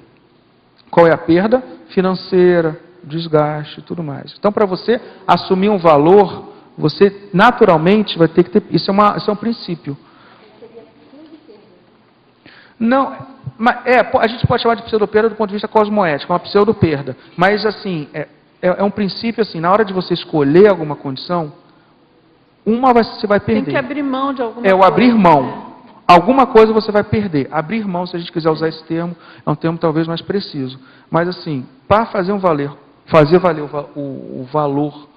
Qual é a perda? Financeira, desgaste e tudo mais. Então, para você assumir um valor, você naturalmente vai ter que ter... Isso é um princípio. Não, mas a gente pode chamar de pseudo-perda do ponto de vista cosmoético, uma pseudo-perda. Mas, assim, é um princípio, assim, na hora de você escolher alguma condição, você vai perder. Tem que abrir mão de alguma coisa. É o abrir mão. Né? Alguma coisa você vai perder. Abrir mão, se a gente quiser usar esse termo, é um termo talvez mais preciso. Mas assim, para fazer valer o valor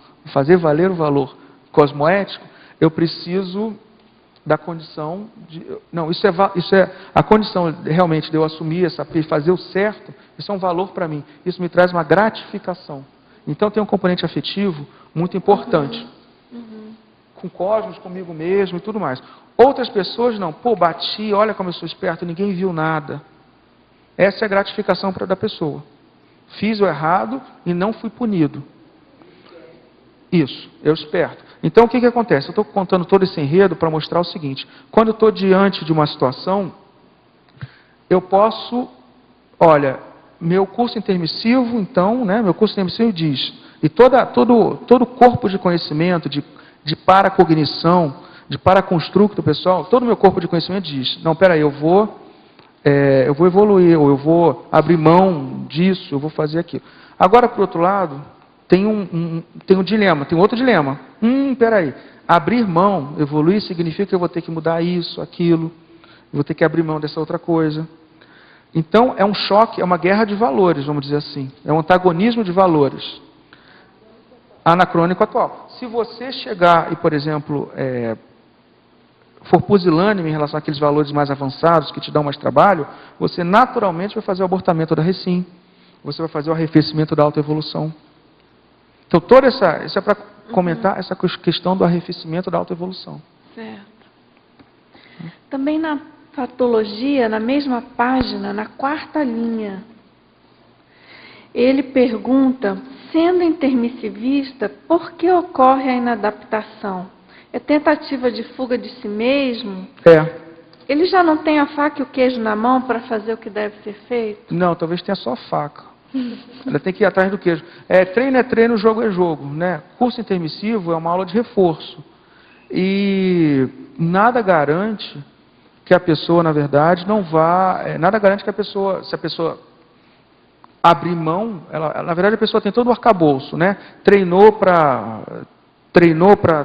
cosmoético, eu preciso da condição de... Não, isso é a condição realmente de eu assumir, fazer o certo, isso é um valor para mim. Isso me traz uma gratificação. Então tem um componente afetivo muito importante. Com o cosmos, comigo mesmo e tudo mais. Outras pessoas não. Pô, bati, olha como eu sou esperto, ninguém viu nada. Essa é a gratificação da pessoa. Fiz o errado e não fui punido. Isso, eu esperto. Então o que acontece? Eu estou contando todo esse enredo para mostrar o seguinte. Quando eu estou diante de uma situação, eu posso... Olha, meu curso intermissivo, então, né, meu curso intermissivo diz... E todo corpo de conhecimento, de paracognição, de paraconstructo pessoal, todo o meu corpo de conhecimento diz, não, peraí, eu vou evoluir, ou eu vou abrir mão disso, eu vou fazer aquilo. Agora, por outro lado, tem um dilema, tem outro dilema. Peraí, abrir mão, evoluir, significa que eu vou ter que mudar isso, aquilo, eu vou ter que abrir mão dessa outra coisa. Então, é um choque, é uma guerra de valores, vamos dizer assim, é um antagonismo de valores. Anacrônico atual. Se você chegar e, por exemplo, for pusilânime em relação àqueles valores mais avançados que te dão mais trabalho, você naturalmente vai fazer o abortamento da recim, você vai fazer o arrefecimento da autoevolução. Então, isso é para comentar essa questão do arrefecimento da autoevolução. Certo. Também na fatologia, na mesma página, na 4ª linha, ele pergunta, sendo intermissivista, por que ocorre a inadaptação? É tentativa de fuga de si mesmo? Ele já não tem a faca e o queijo na mão para fazer o que deve ser feito? Não, talvez tenha só a faca. Ela tem que ir atrás do queijo. Treino é treino, jogo é jogo. Né? Curso intermissivo é uma aula de reforço. E nada garante que a pessoa, na verdade, não vá... nada garante que a pessoa, se a pessoa abrir mão, na verdade a pessoa tem todo o arcabouço, né? Treinou para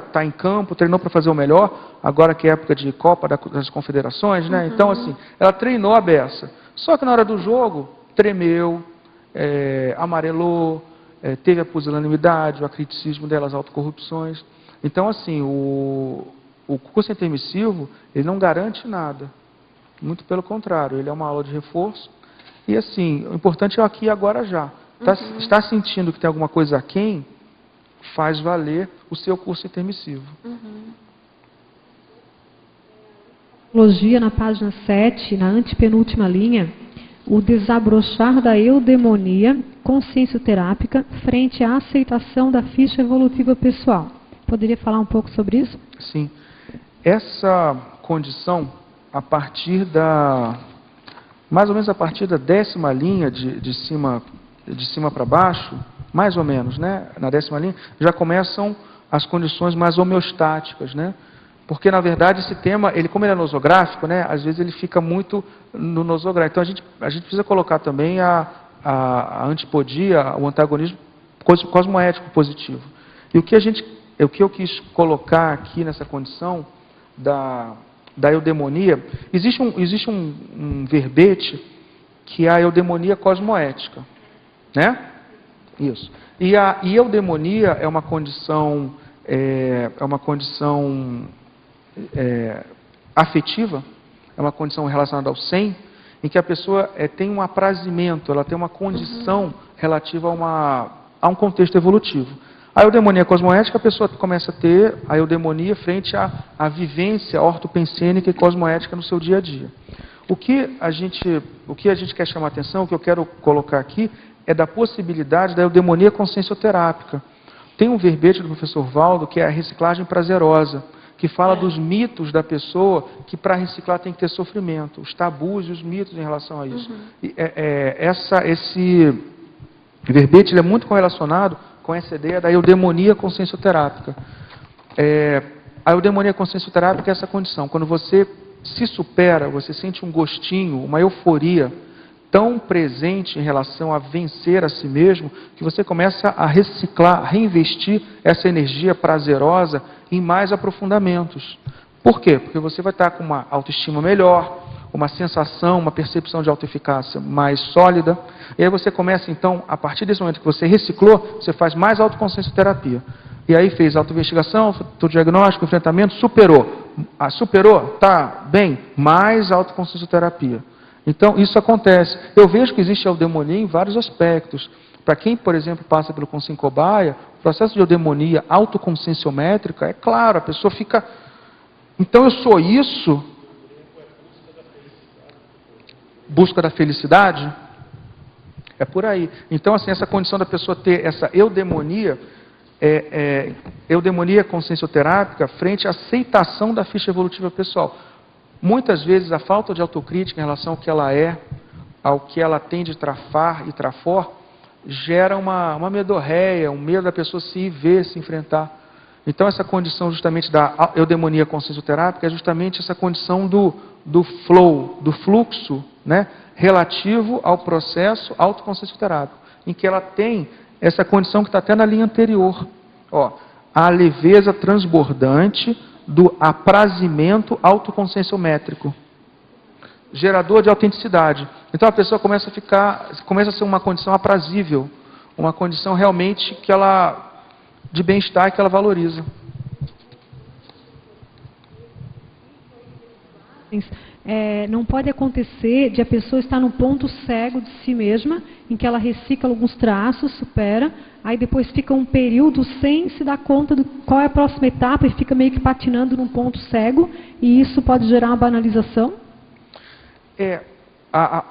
estar em campo, treinou para fazer o melhor, agora que é época de Copa das Confederações, né? Então, assim, ela treinou a beça. Só que na hora do jogo, tremeu, amarelou, teve a pusilanimidade, o acriticismo delas, autocorrupções. Então, assim, o curso intermissivo, ele não garante nada. Muito pelo contrário, ele é uma aula de reforço. E assim, o importante é o aqui e agora já. Está sentindo que tem alguma coisa aquém, faz valer o seu curso intermissivo. Logia na página 7, na antepenúltima linha, o desabrochar da eudemonia consciencioterápica frente à aceitação da ficha evolutiva pessoal. Poderia falar um pouco sobre isso? Sim. Essa condição, a partir mais ou menos a partir da 10ª linha de cima para baixo, mais ou menos, né? Na 10ª linha, já começam as condições mais homeostáticas, né? Porque, na verdade, esse tema, como ele é nosográfico, né? Às vezes ele fica muito no nosográfico. Então, a gente precisa colocar também a antipodia, o antagonismo cosmoético positivo. E o que eu quis colocar aqui nessa condição da eudemonia, existe um verbete que é a eudemonia cosmoética, né? Isso. E a eudemonia é uma condição afetiva, é uma condição relacionada ao SEM, em que a pessoa tem um aprazimento, ela tem uma condição relativa a um contexto evolutivo. A eudemonia cosmoética, a pessoa começa a ter a eudemonia frente à vivência ortopensênica e cosmoética no seu dia a dia. O que a gente quer chamar a atenção, o que eu quero colocar aqui, é da possibilidade da eudemonia consciencioterápica. Tem um verbete do professor Valdo, que é a reciclagem prazerosa, que fala dos mitos da pessoa, que para reciclar tem que ter sofrimento, os tabus e os mitos em relação a isso. E, esse verbete ele é muito correlacionado com essa ideia da eudemonia consciencioterápica. A eudemonia consciencioterápica é essa condição. Quando você se supera, você sente um gostinho, uma euforia tão presente em relação a vencer a si mesmo, que você começa a reciclar, reinvestir essa energia prazerosa em mais aprofundamentos. Por quê? Porque você vai estar com uma autoestima melhor, uma sensação, uma percepção de autoeficácia mais sólida, e aí você começa então, a partir desse momento que você reciclou, você faz mais autoconsciência terapia. E aí fez autoinvestigação, autodiagnóstico, enfrentamento, superou. Superou? Tá, bem, mais autoconsciência terapia. Então, isso acontece. Eu vejo que existe eudemonia em vários aspectos. Para quem, por exemplo, passa pelo Consciência Cobaia, o processo de eudemonia autoconscienciométrica, é claro, a pessoa fica... Então, eu sou isso... Busca da felicidade? É por aí. Então, assim, essa condição da pessoa ter essa eudemonia, eudemonia consciencioterápica frente à aceitação da ficha evolutiva pessoal. Muitas vezes a falta de autocrítica em relação ao que ela é, ao que ela tem de trafar e trafor, gera uma medorréia, um medo da pessoa se ver, se enfrentar. Então essa condição justamente da eudemonia consciencioterápica é justamente essa condição do flow, do fluxo, né, relativo ao processo autoconsciencioterápico, em que ela tem essa condição que está até na linha anterior. Ó, a leveza transbordante do aprazimento autoconscienciométrico, gerador de autenticidade. Então a pessoa começa a ser uma condição aprazível, uma condição realmente que ela, de bem-estar, que ela valoriza. Não pode acontecer de a pessoa estar num ponto cego de si mesma, em que ela recicla alguns traços, supera, aí depois fica um período sem se dar conta de qual é a próxima etapa e fica meio que patinando num ponto cego, e isso pode gerar uma banalização?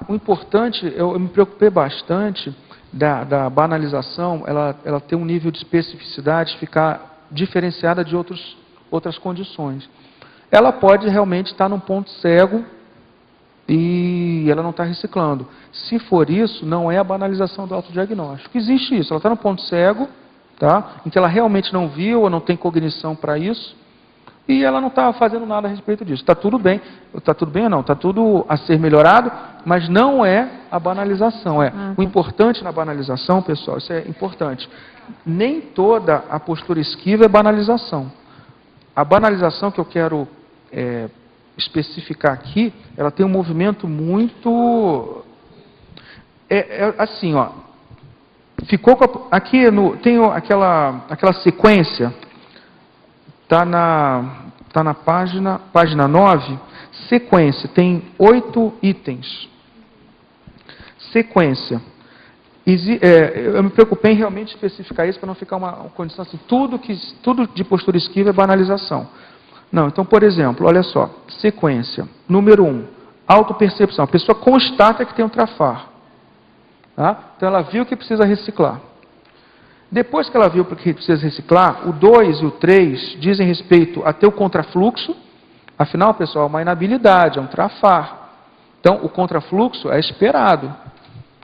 O importante, eu me preocupei bastante da banalização, ela ter um nível de especificidade, ficar diferenciada de outras condições. Ela pode realmente estar num ponto cego e ela não está reciclando. Se for isso, não é a banalização do autodiagnóstico. Existe isso, ela está num ponto cego, tá? Em que ela realmente não viu ou não tem cognição para isso, e ela não está fazendo nada a respeito disso. Está tudo bem ou não, está tudo a ser melhorado, mas não é a banalização. O importante na banalização, pessoal, isso é importante, nem toda a postura esquiva é banalização. A banalização que eu quero especificar aqui, ela tem um movimento muito... assim, ó. Ficou aqui tem aquela sequência, está na página 9, sequência, tem 8 itens. Sequência. Eu me preocupei em realmente especificar isso para não ficar uma condição assim, tudo de postura esquiva é banalização. Não, então, por exemplo, olha só, sequência, número 1, autopercepção. A pessoa constata que tem um trafar. Tá? Então, ela viu que precisa reciclar. Depois que ela viu que precisa reciclar, o 2 e o 3 dizem respeito a ter o contrafluxo. Afinal, pessoal, é uma inabilidade, é um trafar. Então, o contrafluxo é esperado.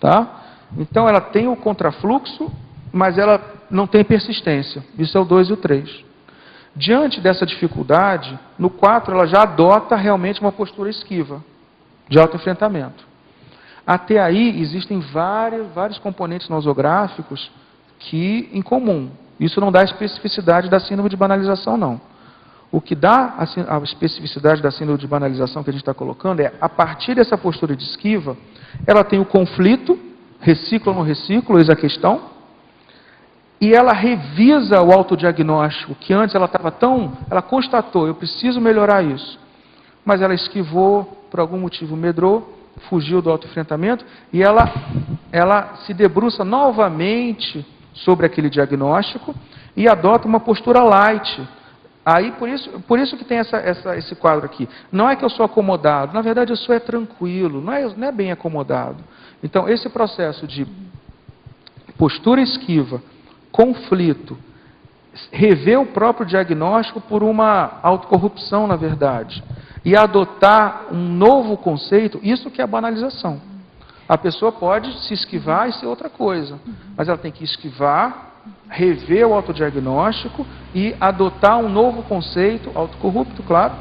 Tá? Então, ela tem o contrafluxo, mas ela não tem persistência. Isso é o 2 e o 3. Diante dessa dificuldade, no 4 ela já adota realmente uma postura esquiva, de autoenfrentamento. Até aí existem vários componentes nosográficos em comum. Isso não dá a especificidade da síndrome de banalização, não. O que dá a especificidade da síndrome de banalização que a gente está colocando é, a partir dessa postura de esquiva, ela tem o conflito, recicla ou não recicla, eis a questão, e ela revisa o autodiagnóstico, que antes ela estava ela constatou, eu preciso melhorar isso, mas ela esquivou, por algum motivo medrou, fugiu do autoenfrentamento, e ela se debruça novamente sobre aquele diagnóstico e adota uma postura light. Aí, por isso que tem esse quadro aqui. Não é que eu sou acomodado, na verdade eu sou tranquilo, não é bem acomodado. Então, esse processo de postura esquiva, conflito, rever o próprio diagnóstico por uma autocorrupção, na verdade, e adotar um novo conceito, isso que é a banalização. A pessoa pode se esquivar e ser outra coisa, mas ela tem que esquivar, rever o autodiagnóstico e adotar um novo conceito, autocorrupto, claro,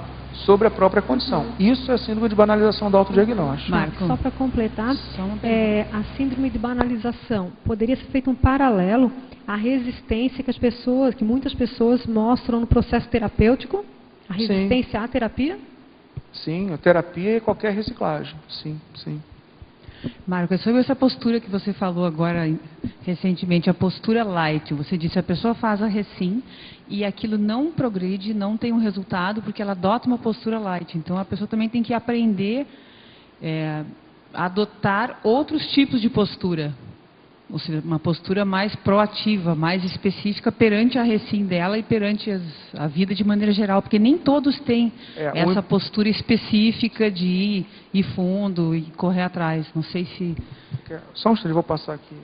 sobre a própria condição. Isso é síndrome de banalização do autodiagnóstico. Marco, só para completar, a síndrome de banalização poderia ser feito um paralelo à resistência que muitas pessoas mostram no processo terapêutico, a resistência à terapia? Sim, a terapia e qualquer reciclagem. Sim, sim. Marco, é sobre essa postura que você falou agora recentemente, a postura light. Você disse que a pessoa faz a recim e aquilo não progride, não tem um resultado porque ela adota uma postura light. Então a pessoa também tem que aprender a adotar outros tipos de postura. Ou seja, uma postura mais proativa, mais específica perante a recim dela e perante a vida de maneira geral, porque nem todos têm essa postura específica de ir fundo e correr atrás. Não sei se... Só um instante, vou passar aqui.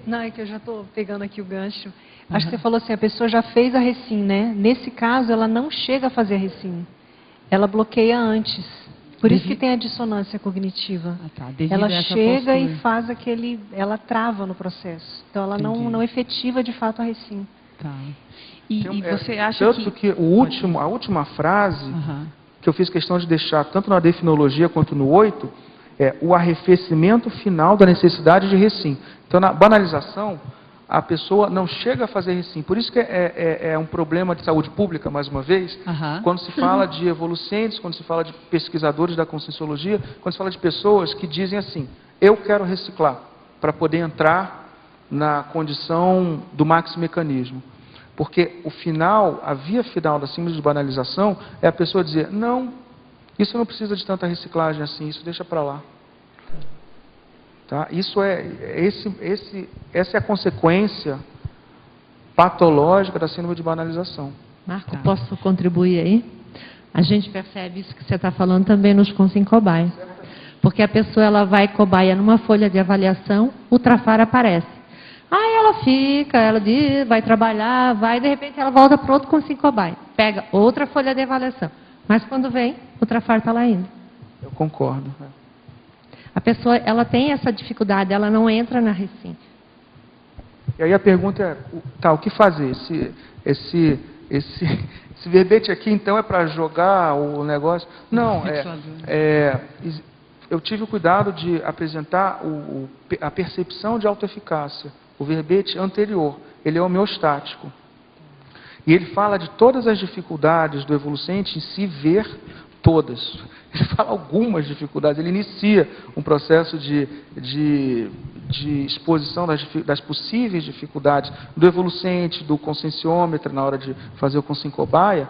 Não, é que eu já estou pegando aqui o gancho. Acho que você falou assim, a pessoa já fez a recim, né? Nesse caso, ela não chega a fazer a recim. Ela bloqueia antes. Por isso que tem a dissonância cognitiva. Ela chega e faz ela trava no processo. Então ela não efetiva de fato a recim. Tá. E você acha tanto que a última frase que eu fiz questão de deixar tanto na definologia quanto no 8 é o arrefecimento final da necessidade de recim. Então na banalização a pessoa não chega a fazer recim. Por isso que é um problema de saúde pública, mais uma vez, quando se fala de evolucentes, quando se fala de pesquisadores da conscienciologia, quando se fala de pessoas que dizem assim, eu quero reciclar para poder entrar na condição do maximecanismo. Porque a via final da síndrome de banalização é a pessoa dizer, não, isso não precisa de tanta reciclagem assim, isso deixa para lá. Tá? Essa é a consequência patológica da síndrome de banalização. Marco, posso contribuir aí? A gente percebe isso que você está falando também nos cobaia. Porque a pessoa ela vai cobaia numa folha de avaliação, o trafar aparece. Aí ela fica, ela diz, vai trabalhar, de repente ela volta para outro cobaia. Pega outra folha de avaliação. Mas quando vem, o trafar está lá ainda. Eu concordo. A pessoa, ela tem essa dificuldade, ela não entra na recim. E aí a pergunta é, o que fazer? Esse verbete aqui, então, é para jogar o negócio? Não, eu tive o cuidado de apresentar a percepção de autoeficácia. O verbete anterior, ele é homeostático. E ele fala de todas as dificuldades do evolucente em se ver todas. Ele fala algumas dificuldades, ele inicia um processo de exposição das possíveis dificuldades do evolucente, do conscienciômetra na hora de fazer o conscienciobaia,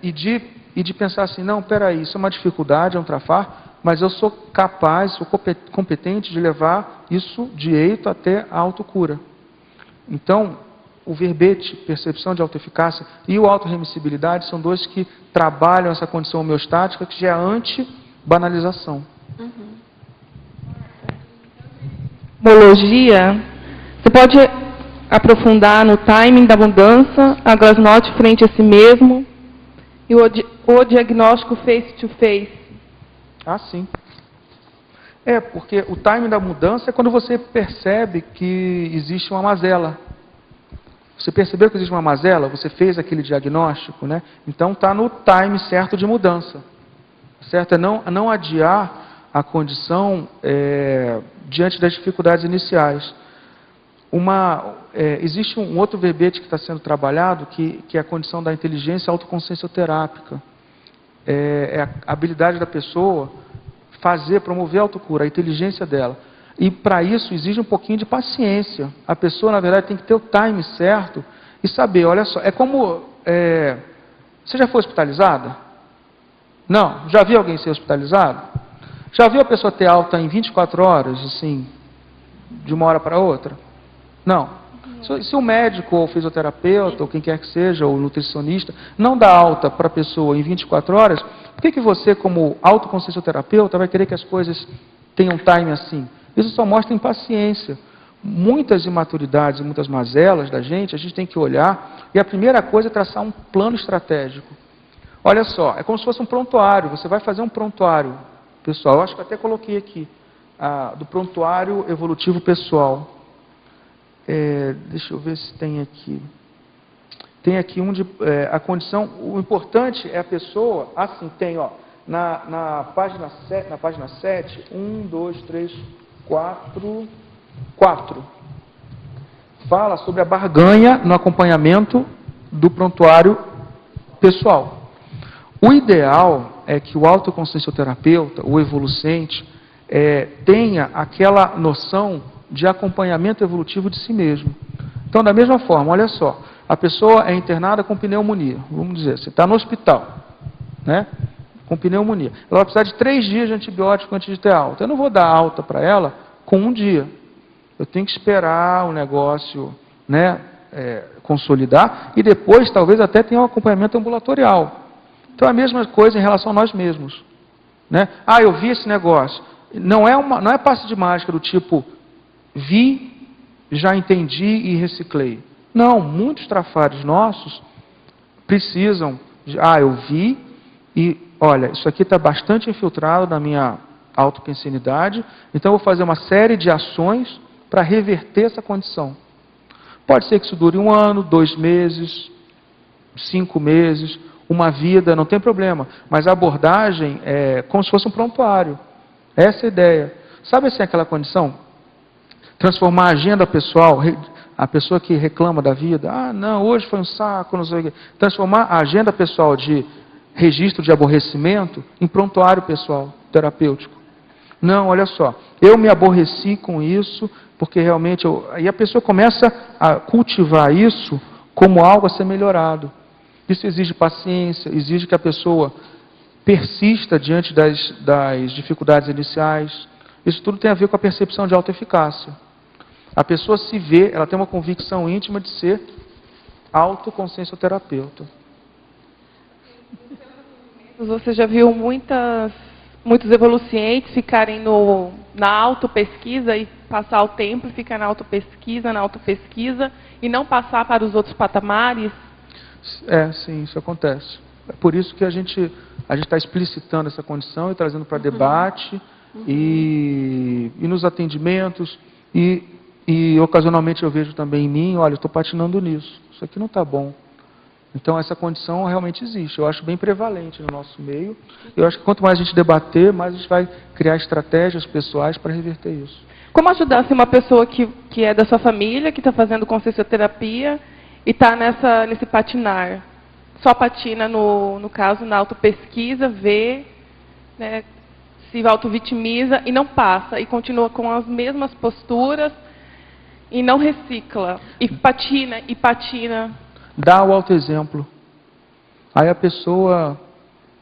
e de pensar assim, não, peraí, isso é uma dificuldade, é um trafar, mas eu sou capaz, sou competente de levar isso de eito até a autocura. Então, o verbete, percepção de autoeficácia, e o autorremissibilidade são dois que trabalham essa condição homeostática que já é anti-banalização. Homologia, você pode aprofundar no timing da mudança, a glasnost frente a si mesmo e o diagnóstico face-to-face. Ah, sim. Porque o timing da mudança é quando você percebe que existe uma mazela. Você percebeu que existe uma mazela? Você fez aquele diagnóstico, né? Então está no time certo de mudança. Certo? É não adiar a condição diante das dificuldades iniciais. Existe um outro verbete que está sendo trabalhado, que é a condição da inteligência autoconsciencioterápica. É a habilidade da pessoa promover a autocura, a inteligência dela. E para isso exige um pouquinho de paciência. A pessoa, na verdade, tem que ter o time certo e saber, olha só, é como... você já foi hospitalizada? Não? Já viu alguém ser hospitalizado? Já viu a pessoa ter alta em 24 horas, assim, de uma hora para outra? Não. Se o médico, ou o fisioterapeuta, ou quem quer que seja, ou o nutricionista, não dá alta para a pessoa em 24 horas, por que você, como autoconsciencioterapeuta, vai querer que as coisas tenham time assim? Isso só mostra impaciência. Muitas imaturidades e muitas mazelas da gente, a gente tem que olhar, e a primeira coisa é traçar um plano estratégico. Olha só, é como se fosse um prontuário, você vai fazer um prontuário pessoal, eu acho que até coloquei aqui, do prontuário evolutivo pessoal. Deixa eu ver se tem aqui. Tem aqui a condição, o importante é a pessoa, assim, tem, ó, na página 7, 1, 2, 3, 4, fala sobre a barganha no acompanhamento do prontuário pessoal. O ideal é que o autoconsciencioterapeuta, o evolucente, tenha aquela noção de acompanhamento evolutivo de si mesmo. Então, da mesma forma, olha só, a pessoa é internada com pneumonia, vamos dizer, você está no hospital, né, com pneumonia. Ela vai precisar de 3 dias de antibiótico antes de ter alta. Eu não vou dar alta para ela com 1 dia. Eu tenho que esperar o negócio, né, consolidar e depois talvez até tenha um acompanhamento ambulatorial. Então, a mesma coisa em relação a nós mesmos. Né? Ah, eu vi esse negócio. Não é passe de mágica do tipo, vi, já entendi e reciclei. Não, muitos trafares nossos precisam de, eu vi e, olha, isso aqui está bastante infiltrado na minha autopensinidade, então eu vou fazer uma série de ações para reverter essa condição. Pode ser que isso dure 1 ano, 2 meses, 5 meses, uma vida, não tem problema. Mas a abordagem é como se fosse um prontuário. Essa é a ideia. Sabe assim aquela condição? Transformar a agenda pessoal, a pessoa que reclama da vida, não, hoje foi um saco, não sei o quê. Transformar a agenda pessoal de registro de aborrecimento em prontuário pessoal, terapêutico. Não, olha só, eu me aborreci com isso, porque realmente... E a pessoa começa a cultivar isso como algo a ser melhorado. Isso exige paciência, exige que a pessoa persista diante das dificuldades iniciais. Isso tudo tem a ver com a percepção de autoeficácia. A pessoa se vê, ela tem uma convicção íntima de ser autoconsciencioterapeuta. Você já viu muitos evolucientes ficarem na autopesquisa e passar o tempo e ficar na autopesquisa e não passar para os outros patamares? Sim, isso acontece. É por isso que a gente está explicitando essa condição e trazendo para debate e nos atendimentos e ocasionalmente eu vejo também em mim, olha, eu estou patinando nisso, isso aqui não está bom. Então essa condição realmente existe, eu acho bem prevalente no nosso meio. Eu acho que quanto mais a gente debater, mais a gente vai criar estratégias pessoais para reverter isso. Como ajudar se uma pessoa que é da sua família, que está fazendo consciencioterapia e está nesse patinar? Só patina, no caso, na autopesquisa, vê, né, se autovitimiza e não passa, e continua com as mesmas posturas e não recicla, e patina. Dá o autoexemplo. Aí a pessoa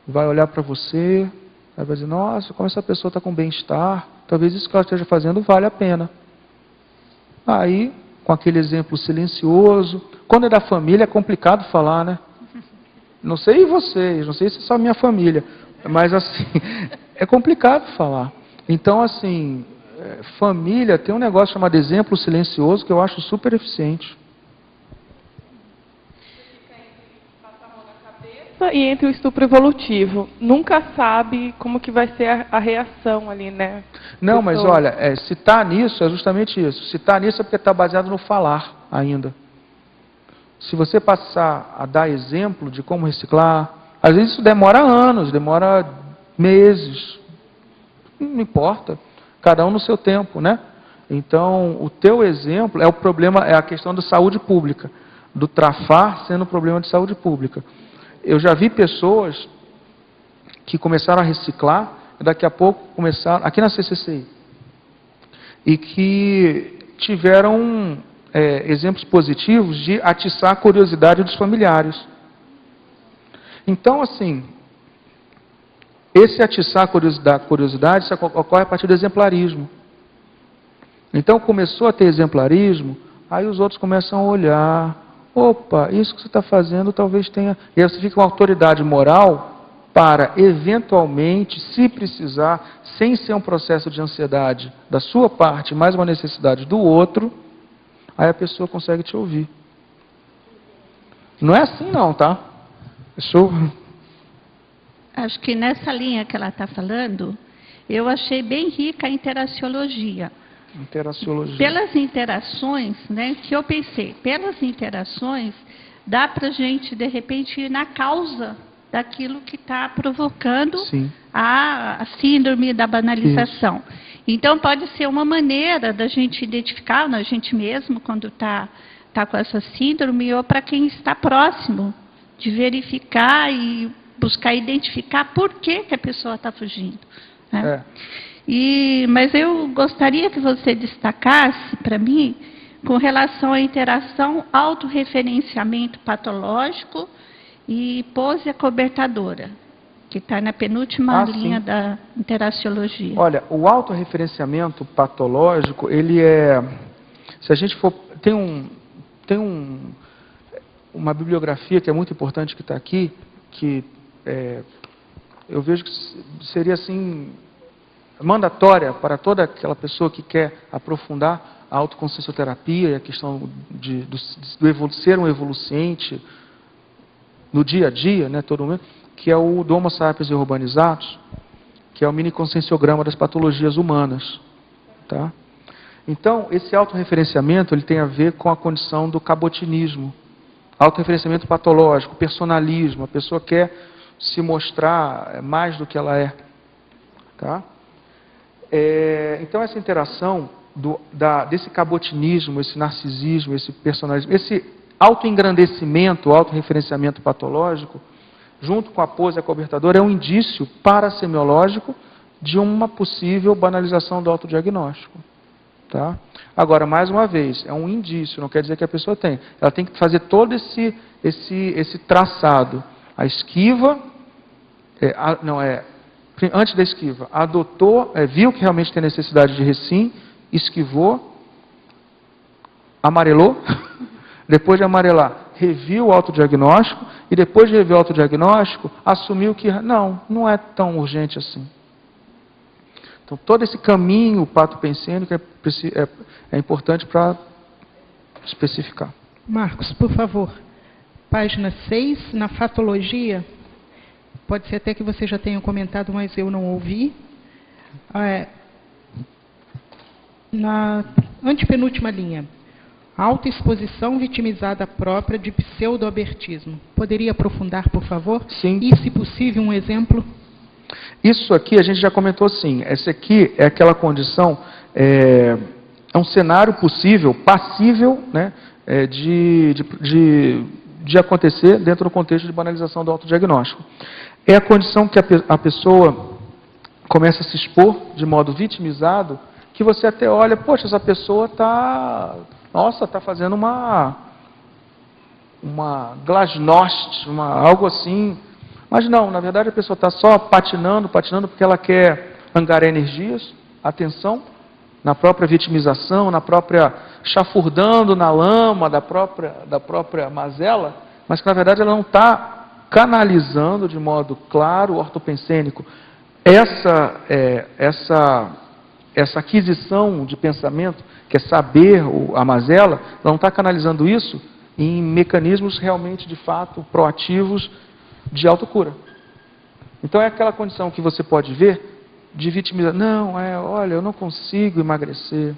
vai olhar para você, vai dizer, nossa, como essa pessoa está com bem-estar, talvez isso que ela esteja fazendo vale a pena. Aí, com aquele exemplo silencioso, quando é da família é complicado falar, né? Não sei vocês, não sei se é só a minha família, mas assim, é complicado falar. Então, assim, família tem um negócio chamado exemplo silencioso que eu acho super eficiente. E entre o estupro evolutivo, nunca sabe como que vai ser a reação ali, né? Não, mas olha, se está nisso, é justamente isso. Se está nisso é porque está baseado no falar ainda. Se você passar a dar exemplo de como reciclar, às vezes isso demora anos, demora meses, não importa, cada um no seu tempo, né? Então, o teu exemplo é o problema, é a questão da saúde pública, do trafar sendo um problema de saúde pública. Eu já vi pessoas que começaram a reciclar, daqui a pouco começaram, aqui na CCCI, e que tiveram exemplos positivos de atiçar a curiosidade dos familiares. Então, assim, esse atiçar a curiosidade isso ocorre a partir do exemplarismo. Então, começou a ter exemplarismo, aí os outros começam a olhar, opa, isso que você está fazendo talvez tenha... E aí você fica com autoridade moral para, eventualmente, se precisar, sem ser um processo de ansiedade da sua parte, mais uma necessidade do outro, aí a pessoa consegue te ouvir. Não é assim não, tá? Acho que nessa linha que ela está falando, eu achei bem rica a interaciologia. Interaciologia. Pelas interações, né, que eu pensei, pelas interações, dá para a gente, de repente, ir na causa daquilo que está provocando a síndrome da banalização. Isso. Então, pode ser uma maneira da gente identificar, a gente mesmo, quando está com essa síndrome, ou para quem está próximo, de verificar e buscar identificar por que a pessoa está fugindo. Né? Mas eu gostaria que você destacasse para mim, com relação à interação autorreferenciamento patológico e pose acobertadora, que está na penúltima linha da interaciologia. Olha, o autorreferenciamento patológico, ele é... Se a gente for... Tem uma bibliografia que é muito importante que está aqui, que eu vejo que seria assim mandatória para toda aquela pessoa que quer aprofundar a autoconsciencioterapia e a questão do ser um evoluciente no dia a dia, né, todo mundo, que é o do Homo sapiens urbanizados, que é o mini conscienciograma das patologias humanas, tá? Então, esse autorreferenciamento ele tem a ver com a condição do cabotinismo, autorreferenciamento patológico, personalismo, a pessoa quer se mostrar mais do que ela é, tá? Então, essa interação desse cabotinismo, esse narcisismo, esse personalismo, esse autoengrandecimento, autorreferenciamento patológico, junto com a pose acobertadora, é um indício parasemiológico de uma possível banalização do autodiagnóstico. Tá? Agora, mais uma vez, é um indício, não quer dizer que a pessoa tem. Ela tem que fazer todo esse traçado. A esquiva, antes da esquiva, adotou, viu que realmente tem necessidade de recim, esquivou, amarelou, depois de amarelar, reviu o autodiagnóstico, e depois de rever o autodiagnóstico, assumiu que não é tão urgente assim. Então, todo esse caminho patopensênico é importante para especificar. Marcos, por favor, página 6, na fatologia, pode ser até que você já tenha comentado, mas eu não ouvi. Na antepenúltima linha, autoexposição vitimizada própria de pseudo-abertismo. Poderia aprofundar, por favor? Sim. E, se possível, um exemplo? Isso aqui a gente já comentou sim. Essa aqui é aquela condição, é um cenário possível, passível, né, de acontecer dentro do contexto de banalização do autodiagnóstico. É a condição que a pessoa começa a se expor de modo vitimizado, que você até olha, poxa, essa pessoa está fazendo uma glasnost, algo assim. Mas não, na verdade a pessoa está só patinando porque ela quer angariar energias, atenção, na própria vitimização, na própria chafurdando na lama da própria mazela, mas que na verdade ela não está canalizando de modo claro, ortopensênico, essa aquisição de pensamento, que é saber a mazela, ela não está canalizando isso em mecanismos realmente, de fato, proativos de autocura. Então é aquela condição que você pode ver de vitimizar. Olha, eu não consigo emagrecer.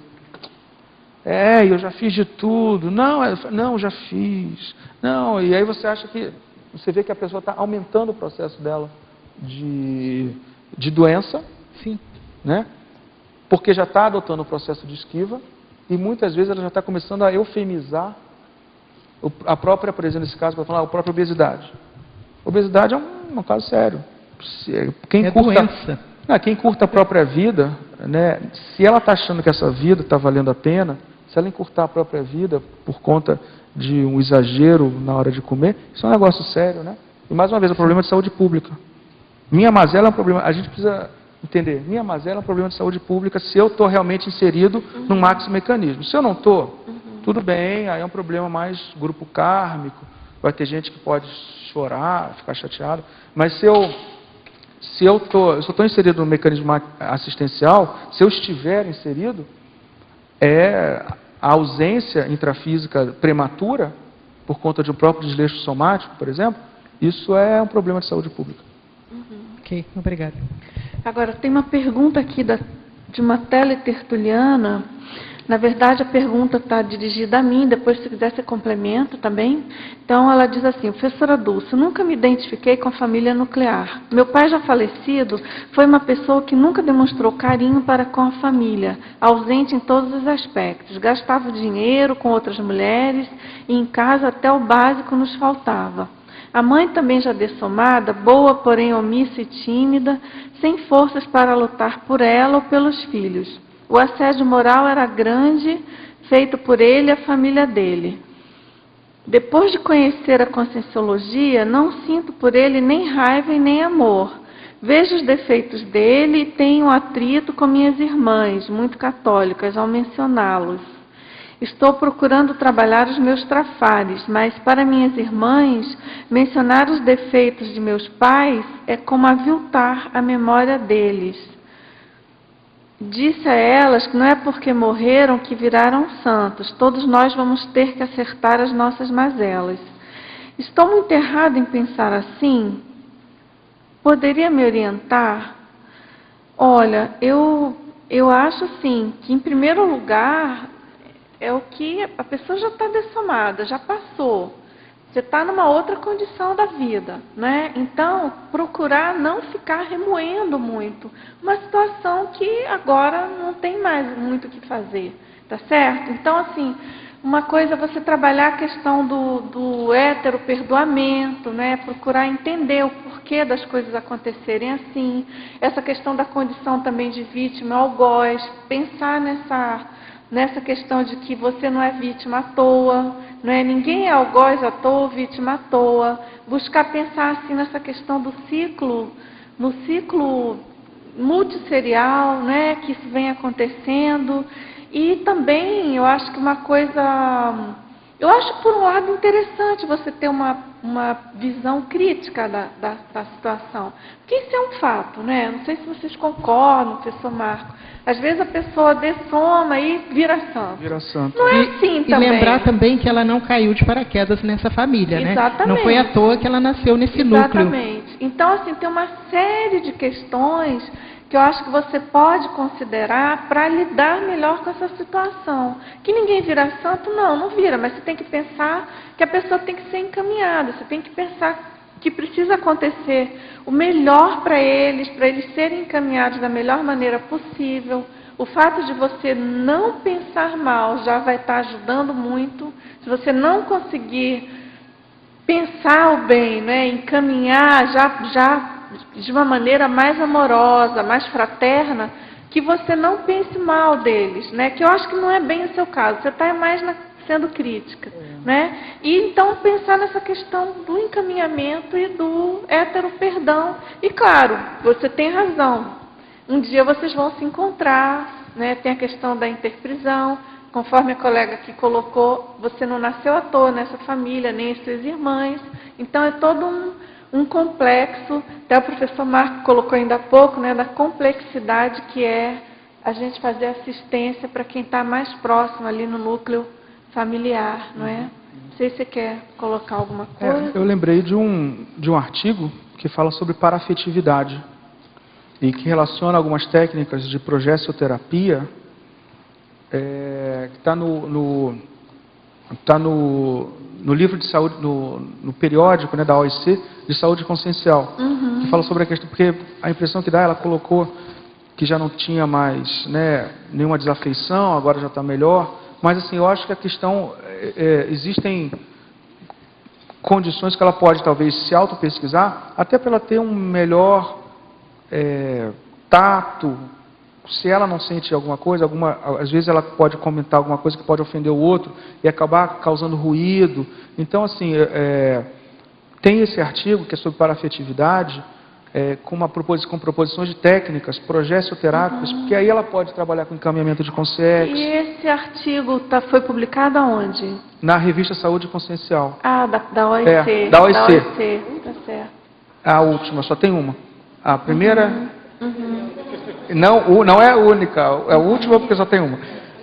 Eu já fiz de tudo. Não, já fiz. Não, e aí você vê que a pessoa está aumentando o processo dela de doença. Sim. Né? Porque já está adotando o processo de esquiva e muitas vezes ela já está começando a eufemizar a própria, por exemplo, nesse caso, para falar a própria obesidade. Obesidade é um caso sério. Doença. Quem curta a própria vida, né, se ela está achando que essa vida está valendo a pena, se ela encurtar a própria vida por conta de um exagero na hora de comer, isso é um negócio sério, né? E mais uma vez, é um problema de saúde pública. Minha mazela é um problema, a gente precisa entender, minha mazela é um problema de saúde pública se eu estou realmente inserido num maxi-mecanismo. Se eu não estou, tudo bem, aí é um problema mais grupo kármico, vai ter gente que pode chorar, ficar chateado, mas se eu estou inserido no mecanismo assistencial, se eu estiver inserido, a ausência intrafísica prematura, por conta de um próprio desleixo somático, por exemplo, isso é um problema de saúde pública. Ok, obrigada. Agora, tem uma pergunta aqui de uma teletertuliana Na verdade, a pergunta está dirigida a mim, depois, se quiser, você complementa também. Então, ela diz assim: professora Dulce, nunca me identifiquei com a família nuclear. Meu pai, já falecido, foi uma pessoa que nunca demonstrou carinho para com a família, ausente em todos os aspectos. Gastava dinheiro com outras mulheres e em casa até o básico nos faltava. A mãe também já dessomada, boa, porém omissa e tímida, sem forças para lutar por ela ou pelos filhos. O assédio moral era grande, feito por ele e a família dele. Depois de conhecer a Conscienciologia, não sinto por ele nem raiva e nem amor. Vejo os defeitos dele e tenho atrito com minhas irmãs, muito católicas, ao mencioná-los. Estou procurando trabalhar os meus trafares, mas para minhas irmãs, mencionar os defeitos de meus pais é como aviltar a memória deles. Disse a elas que não é porque morreram que viraram santos. Todos nós vamos ter que acertar as nossas mazelas. Estou muito errado em pensar assim? Poderia me orientar? Olha, eu acho assim, que em primeiro lugar é o que a pessoa já está dessomada, já passou. Você está numa outra condição da vida, né? Então, procurar não ficar remoendo muito uma situação que agora não tem mais muito o que fazer, tá certo? Então, assim, uma coisa é você trabalhar a questão do heteroperdoamento, né? Procurar entender o porquê das coisas acontecerem assim, essa questão da condição também de vítima, algoz, pensar nessa questão de que você não é vítima à toa, não é? Ninguém é algoz à toa, vítima à toa. Buscar pensar assim nessa questão do ciclo, no ciclo multisserial, né, que isso vem acontecendo. E também eu acho que uma coisa, eu acho por um lado interessante você ter uma visão crítica da situação, porque isso é um fato, né? Não sei se vocês concordam, professor Marco. Às vezes a pessoa dessoma e vira santo. Vira santo. Não é assim também. E lembrar também que ela não caiu de paraquedas nessa família, né? Exatamente. Não foi à toa que ela nasceu nesse núcleo. Exatamente. Então, assim, tem uma série de questões que eu acho que você pode considerar para lidar melhor com essa situação. Que ninguém vira santo, não vira, mas você tem que pensar que a pessoa tem que ser encaminhada, você tem que pensar que precisa acontecer o melhor para eles serem encaminhados da melhor maneira possível. O fato de você não pensar mal já vai estar ajudando muito. Se você não conseguir pensar o bem, né, encaminhar já de uma maneira mais amorosa, mais fraterna, que você não pense mal deles, né? Que eu acho que não é bem o seu caso, você está mais sendo crítica, né? E então pensar nessa questão do encaminhamento e do heteroperdão. E claro, você tem razão, um dia vocês vão se encontrar, né? Tem a questão da interprisão, conforme a colega aqui colocou, você não nasceu à toa nessa família, nem as suas irmãs, então é todo um complexo, até o professor Marco colocou ainda há pouco, né, da complexidade que é a gente fazer assistência para quem está mais próximo ali no núcleo familiar, não é? Não sei se você quer colocar alguma coisa. Eu lembrei de um artigo que fala sobre paraafetividade e que relaciona algumas técnicas de progessoterapia que está no livro de saúde, no periódico, né, da OIC, de saúde consciencial, que fala sobre a questão, porque a impressão que dá, ela colocou que já não tinha mais, né, nenhuma desafeição, agora já está melhor, mas assim, eu acho que a questão, existem condições que ela pode talvez se auto-pesquisar, até para ela ter um melhor tato. Se ela não sente alguma coisa, às vezes ela pode comentar alguma coisa que pode ofender o outro e acabar causando ruído. Então, assim, tem esse artigo que é sobre paraafetividade, com proposições de técnicas, progessoterápicas, porque aí ela pode trabalhar com encaminhamento de consciência. E esse artigo foi publicado aonde? Na revista Saúde Consciencial. Ah, da OIC. Da OIC. Da OIC, tá certo. A última, só tem uma. A primeira... Não é a única, é a última porque só tem uma.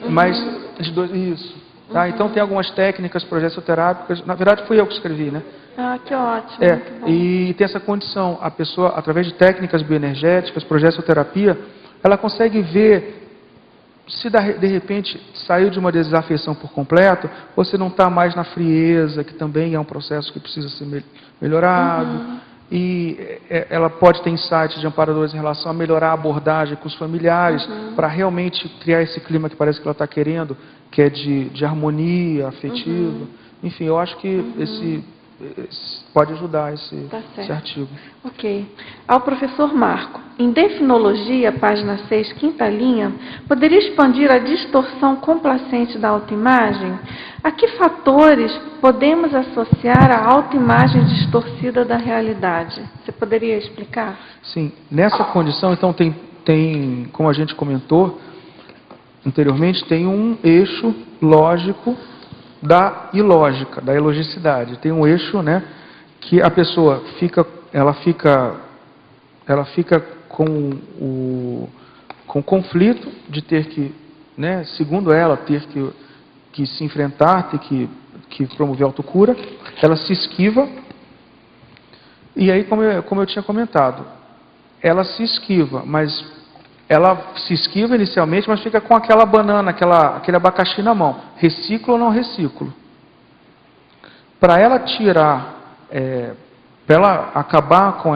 Mas de dois, isso. Tá? Então tem algumas técnicas progessoterápicas. Na verdade fui eu que escrevi, né? Ah, que ótimo. E tem essa condição. A pessoa, através de técnicas bioenergéticas, progessoterapia, ela consegue ver se de repente saiu de uma desafeição por completo, você não está mais na frieza, que também é um processo que precisa ser melhorado, e ela pode ter insights de amparadores em relação a melhorar a abordagem com os familiares, para realmente criar esse clima que parece que ela está querendo, que é de harmonia afetiva. Enfim, eu acho que esse pode ajudar esse artigo. Ok. Ao professor Marco, em Definologia, página 6, quinta linha, poderia expandir a distorção complacente da autoimagem? A que fatores podemos associar a autoimagem distorcida da realidade? Você poderia explicar? Sim. Nessa condição, então, tem, como a gente comentou anteriormente, tem um eixo lógico da ilógica, da ilogicidade. Tem um eixo, né, que a pessoa fica com o conflito de ter que, né, segundo ela, ter que se enfrentar, ter que promover autocura. Ela se esquiva. E aí, como eu tinha comentado, ela se esquiva, mas ela se esquiva inicialmente, mas fica com aquela banana, aquele abacaxi na mão. Reciclo ou não reciclo? Para ela tirar, para ela acabar com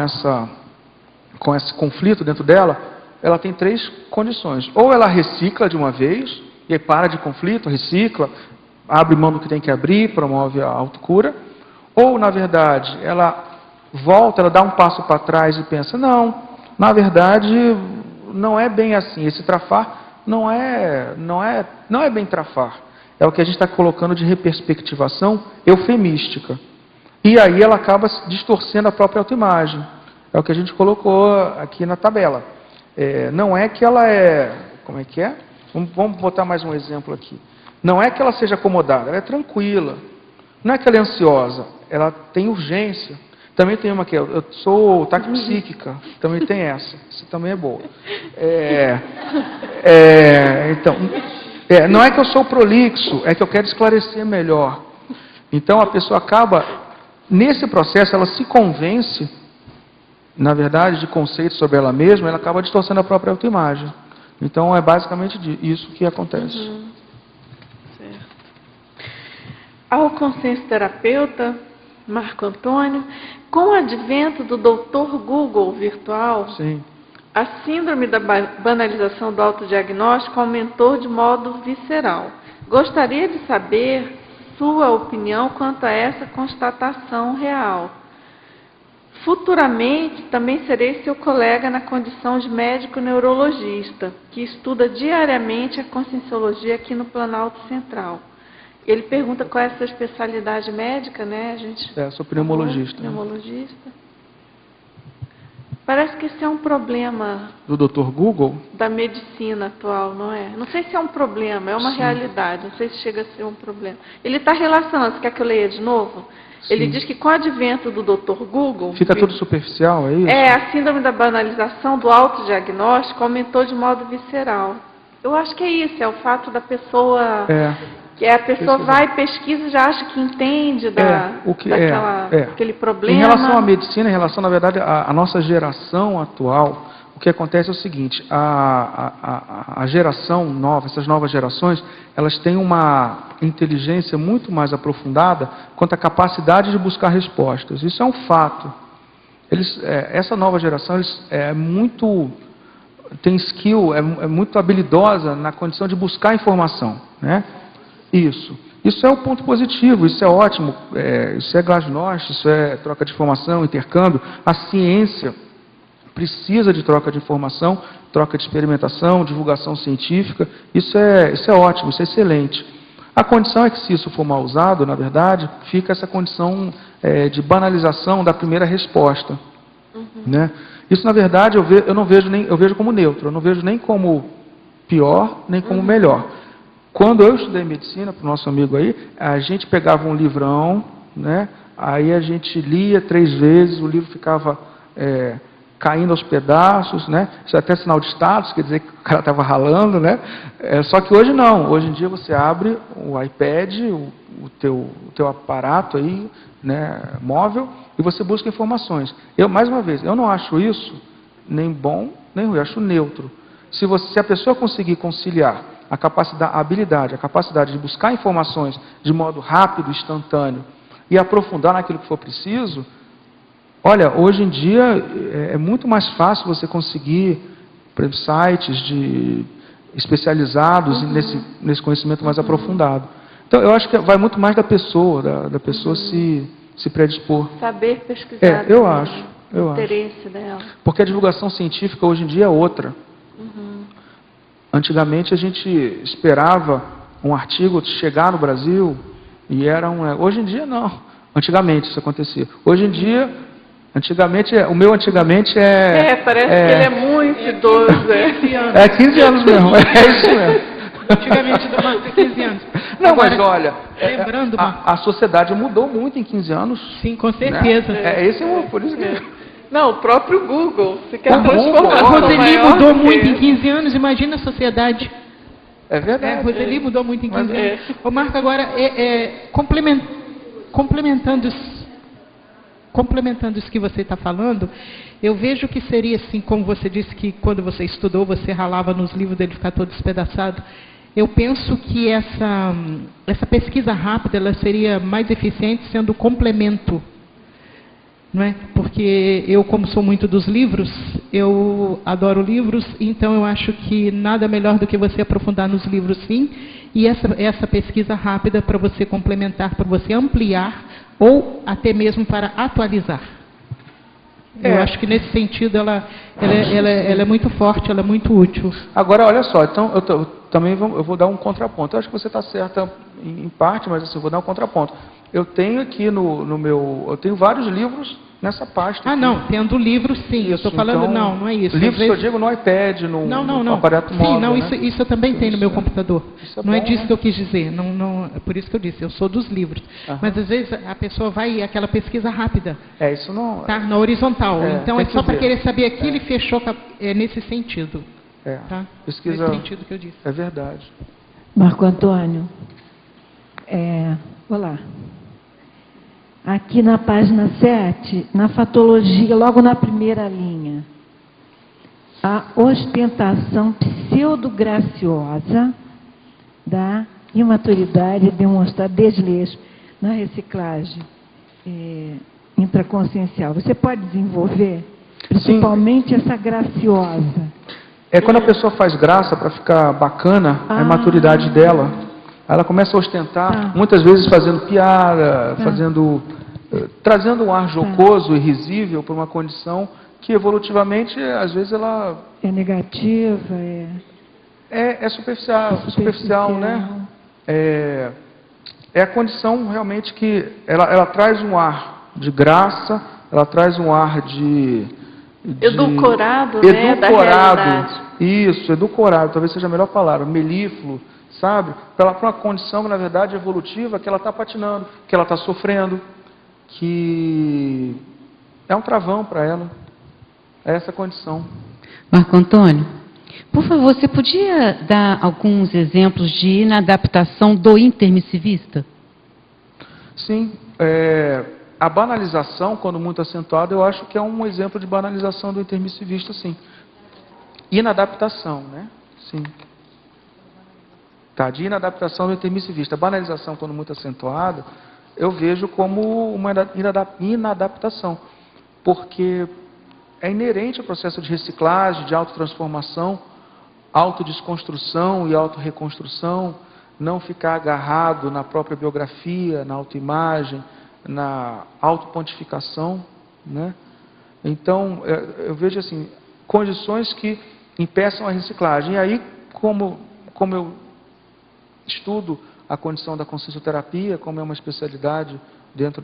esse conflito dentro dela, ela tem 3 condições. Ou ela recicla de uma vez, e aí para de conflito, recicla, abre mão do que tem que abrir, promove a autocura. Ou, na verdade, ela volta, ela dá um passo para trás e pensa, não, na verdade, não é bem assim. Esse trafar não é bem trafar. É o que a gente está colocando de reperspectivação eufemística. E aí ela acaba distorcendo a própria autoimagem. É o que a gente colocou aqui na tabela. Não é que ela é... Como é que é? Vamos botar mais um exemplo aqui. Não é que ela seja acomodada, ela é tranquila. Não é que ela é ansiosa, ela tem urgência. Também tem uma que eu sou taquipsíquica, também tem essa também é boa. Então, não é que eu sou prolixo, é que eu quero esclarecer melhor. Então a pessoa acaba, nesse processo, ela se convence, na verdade, de conceitos sobre ela mesma, ela acaba distorcendo a própria autoimagem. Então é basicamente isso que acontece. Certo. Ao consenso terapeuta, Marco Antônio, com o advento do Dr. Google virtual, sim, a síndrome da banalização do autodiagnóstico aumentou de modo visceral. Gostaria de saber sua opinião quanto a essa constatação real. Futuramente, também serei seu colega na condição de médico neurologista, que estuda diariamente a conscienciologia aqui no Planalto Central. Ele pergunta qual é a sua especialidade médica, né? Sou pneumologista. Pneumologista. Parece que esse é um problema... Do Dr. Google? Da medicina atual, não é? Não sei se é um problema, é uma realidade. Não sei se chega a ser um problema. Ele está relacionando, você quer que eu leia de novo? Sim. Ele diz que com o advento do Dr. Google... Fica tudo superficial, é isso? A síndrome da banalização do autodiagnóstico aumentou de modo visceral. Eu acho que é isso, é o fato da pessoa... Que a pessoa vai, pesquisa e já acha que entende daquele problema. Em relação à medicina, em relação, na verdade, à nossa geração atual, o que acontece é o seguinte, a geração nova, essas novas gerações, elas têm uma inteligência muito mais aprofundada quanto à capacidade de buscar respostas. Isso é um fato. Essa nova geração tem skill, é muito habilidosa na condição de buscar informação, né? Isso é um ponto positivo, isso é ótimo, isso é glasnost, isso é troca de informação, intercâmbio. A ciência precisa de troca de informação, troca de experimentação, divulgação científica. Isso é ótimo, isso é excelente. A condição é que, se isso for mal usado, na verdade, fica essa condição de banalização da primeira resposta. Né? Isso, na verdade, eu vejo como neutro, eu não vejo nem como pior, nem como melhor. Quando eu estudei medicina, para o nosso amigo aí, a gente pegava um livrão, né? Aí a gente lia 3 vezes, o livro ficava caindo aos pedaços, né? Isso é até sinal de status, quer dizer que o cara estava ralando, né? Só que hoje não, hoje em dia você abre o iPad, o teu aparato aí, né, móvel, e você busca informações. Mais uma vez, eu não acho isso nem bom, nem ruim, eu acho neutro. Se a pessoa conseguir conciliar a habilidade, a capacidade de buscar informações de modo rápido, instantâneo e aprofundar naquilo que for preciso, olha, hoje em dia é muito mais fácil você conseguir, por exemplo, sites especializados nesse conhecimento mais aprofundado. Então, eu acho que vai muito mais da pessoa se predispor. Saber pesquisar. Eu acho. O interesse dela. Porque a divulgação científica hoje em dia é outra. Antigamente a gente esperava um artigo chegar no Brasil e era hoje em dia não. Antigamente isso acontecia. Hoje em dia, o meu antigamente parece que ele é muito idoso. 15 anos mesmo, é isso mesmo. Antigamente demais, 15 anos. Não, agora, mas olha, lembrando, a sociedade mudou muito em 15 anos. Sim, com certeza. Né? Por isso que... Não, o próprio Google. Você quer a Roseli mudou muito em 15 anos, imagina a sociedade. É verdade. A Roseli mudou muito em 15 anos. Ô Marco, agora, complementando isso que você está falando, eu vejo que seria assim, como você disse que quando você estudou, você ralava nos livros dele ficar todo despedaçado. Eu penso que essa pesquisa rápida ela seria mais eficiente sendo complemento. Não é? Porque eu, como sou muito dos livros, eu adoro livros, então eu acho que nada melhor do que você aprofundar nos livros, sim, e essa pesquisa rápida para você complementar, para você ampliar, ou até mesmo para atualizar. Eu acho que nesse sentido ela é muito forte, ela é muito útil. Agora, olha só, então eu vou dar um contraponto. Eu acho que você está certa em parte, mas assim, eu vou dar um contraponto. Eu tenho aqui eu tenho vários livros nessa pasta. Não, tendo livros sim, isso, eu estou falando, então, não é isso. Livros que eu digo no iPad, no aparato móvel. Sim, não, né? isso eu também tenho no meu computador. Não é disso né? que eu quis dizer, é por isso que eu disse, eu sou dos livros. Mas às vezes a pessoa vai aquela pesquisa rápida. Isso não... Tá, na horizontal. Então é só para querer saber aquilo e fechou nesse sentido. Tá? Pesquisa... Nesse sentido que eu disse. É verdade. Marco Antônio, olá. Aqui na página 7, na fatologia, logo na primeira linha, a ostentação pseudograciosa da imaturidade demonstrada desleixo na reciclagem intraconsciencial. Você pode desenvolver, principalmente essa graciosa? Quando a pessoa faz graça para ficar bacana, a imaturidade dela... Ela começa a ostentar, muitas vezes fazendo piada, trazendo um ar jocoso e risível para uma condição que evolutivamente, às vezes, ela... É negativa, É superficial, né? É a condição realmente que ela traz um ar de graça, ela traz um ar de edulcorado, né? Da realidade. Isso, edulcorado, talvez seja a melhor palavra, melífluo. Sabe? Para uma condição, na verdade, evolutiva, que ela está patinando, que ela está sofrendo, que é um travão para ela. É essa condição. Marco Antônio, por favor, você podia dar alguns exemplos de inadaptação do intermissivista? Sim. A banalização, quando muito acentuada, eu acho que é um exemplo de banalização do intermissivista, sim. Inadaptação, né? Sim. De inadaptação do intermissivista. A banalização, quando muito acentuada, eu vejo como uma inadaptação, porque é inerente ao processo de reciclagem, de autotransformação, autodesconstrução e autorreconstrução, não ficar agarrado na própria biografia, na autoimagem, na autopontificação, né? Então, eu vejo assim, condições que impeçam a reciclagem. E aí, como eu estudo a condição da consciencioterapia, como é uma especialidade dentro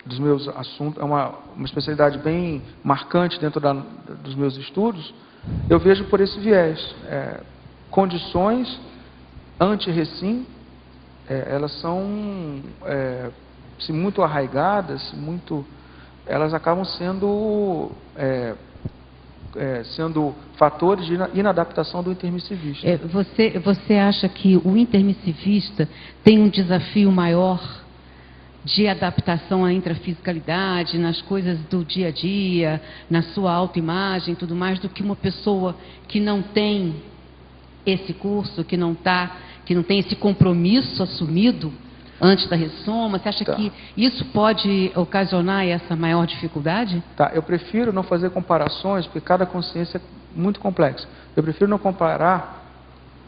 dos meus assuntos, é uma especialidade bem marcante dentro dos meus estudos, eu vejo por esse viés. Condições anti-recim, elas são muito arraigadas, elas acabam sendo fatores de inadaptação do intermissivista. Você acha que o intermissivista tem um desafio maior de adaptação à intrafisicalidade, nas coisas do dia a dia, na sua autoimagem e tudo mais, do que uma pessoa que não tem esse curso, que não tem esse compromisso assumido antes da ressoma? Você acha que isso pode ocasionar essa maior dificuldade? Tá, eu prefiro não fazer comparações, porque cada consciência é muito complexa. Eu prefiro não comparar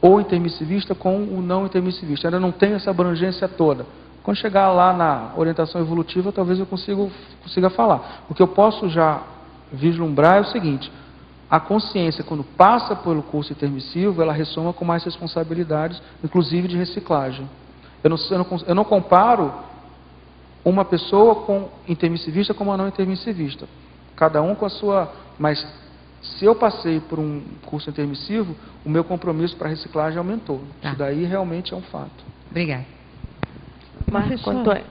o intermissivista com o não intermissivista. Ainda não tem essa abrangência toda. Quando chegar lá na orientação evolutiva, talvez eu consiga falar. O que eu posso já vislumbrar é o seguinte: a consciência, quando passa pelo curso intermissivo, ela ressoma com mais responsabilidades, inclusive de reciclagem. Eu não comparo uma pessoa com intermissivista com uma não intermissivista. Cada um com a sua... Mas se eu passei por um curso intermissivo, o meu compromisso para reciclagem aumentou. Isso daí realmente é um fato. Obrigada. Professor,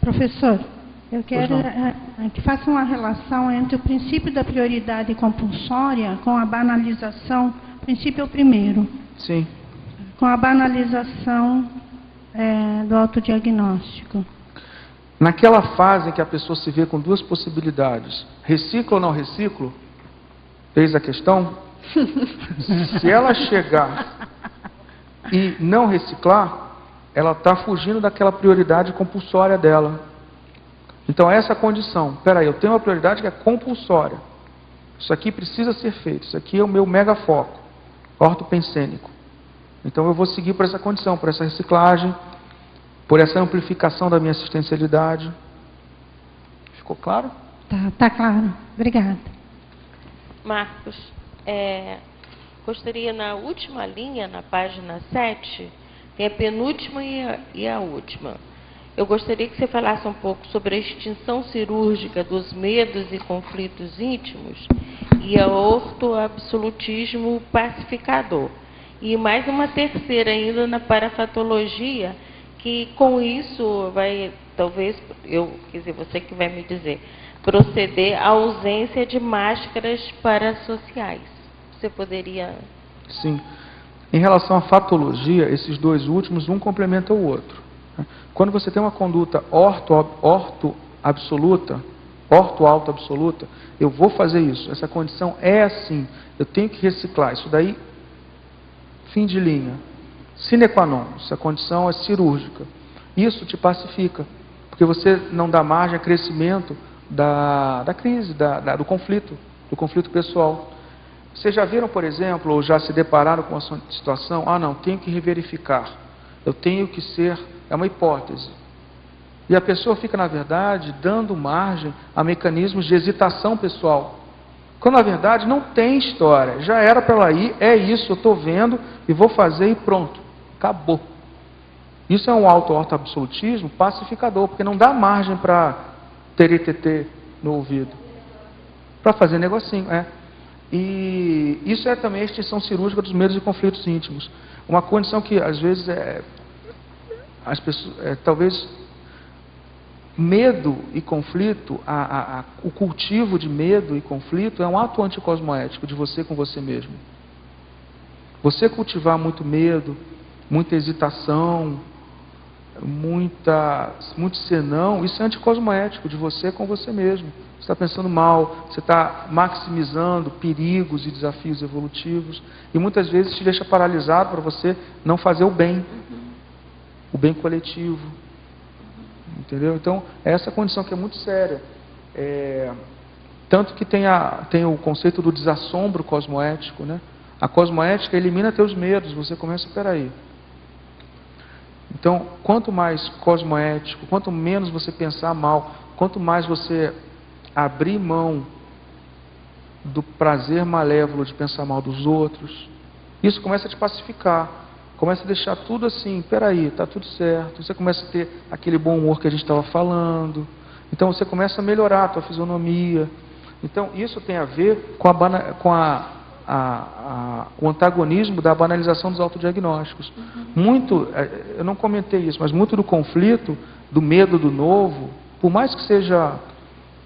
Professor, eu quero que faça uma relação entre o princípio da prioridade compulsória com a banalização. O princípio é o primeiro. Sim. Com a banalização do autodiagnóstico. Naquela fase em que a pessoa se vê com duas possibilidades, reciclo ou não reciclo, eis a questão. Se ela chegar e não reciclar, ela está fugindo daquela prioridade compulsória dela. Então essa é a condição. Espera aí, eu tenho uma prioridade que é compulsória. Isso aqui precisa ser feito. Isso aqui é o meu mega foco ortopensênico. Então eu vou seguir por essa condição, por essa reciclagem, por essa amplificação da minha assistencialidade. Ficou claro? Tá claro. Obrigada. Marcos, gostaria na última linha, na página 7, tem a penúltima e a última. Eu gostaria que você falasse um pouco sobre a extinção cirúrgica dos medos e conflitos íntimos e o ortoabsolutismo pacificador. E mais uma terceira ainda na parafatologia, que com isso vai, talvez, você que vai me dizer, proceder à ausência de máscaras parasociais. Você poderia... Sim. Em relação à fatologia, esses dois últimos, um complementa o outro. Quando você tem uma conduta orto-absoluta, orto-auto-absoluta, eu vou fazer isso. Essa condição é assim. Eu tenho que reciclar. Isso daí, fim de linha. Sine qua non. Essa condição é cirúrgica. Isso te pacifica. Porque você não dá margem a crescimento da crise, do conflito pessoal. Vocês já viram, por exemplo, ou já se depararam com uma situação, não, tenho que reverificar. Eu tenho que ser... É uma hipótese. E a pessoa fica, na verdade, dando margem a mecanismos de hesitação pessoal. Quando, na verdade, não tem história. Já era para ela ir, é isso, eu estou vendo e vou fazer e pronto. Acabou. Isso é um auto-absolutismo pacificador, porque não dá margem para teretetê no ouvido. Para fazer negocinho, E isso é também a extinção cirúrgica dos medos e conflitos íntimos. Uma condição que, às vezes, as pessoas, talvez, medo e conflito, o cultivo de medo e conflito é um ato anticosmoético de você com você mesmo. Você cultivar muito medo, muita hesitação, muito senão, isso é anticosmoético de você com você mesmo. Você está pensando mal, você está maximizando perigos e desafios evolutivos, e muitas vezes te deixa paralisado para você não fazer o bem coletivo. Entendeu? Então, é essa condição que é muito séria. Tanto que tem o conceito do desassombro cosmoético, né? A cosmoética elimina teus medos, você começa, peraí. Então, quanto mais cosmoético, quanto menos você pensar mal, quanto mais você abrir mão do prazer malévolo de pensar mal dos outros, isso começa a te pacificar, começa a deixar tudo assim, peraí, está tudo certo, você começa a ter aquele bom humor que a gente estava falando, então você começa a melhorar a tua fisionomia. Então, isso tem a ver com o antagonismo da banalização dos autodiagnósticos. Muito, eu não comentei isso, mas muito do conflito, do medo do novo, por mais que seja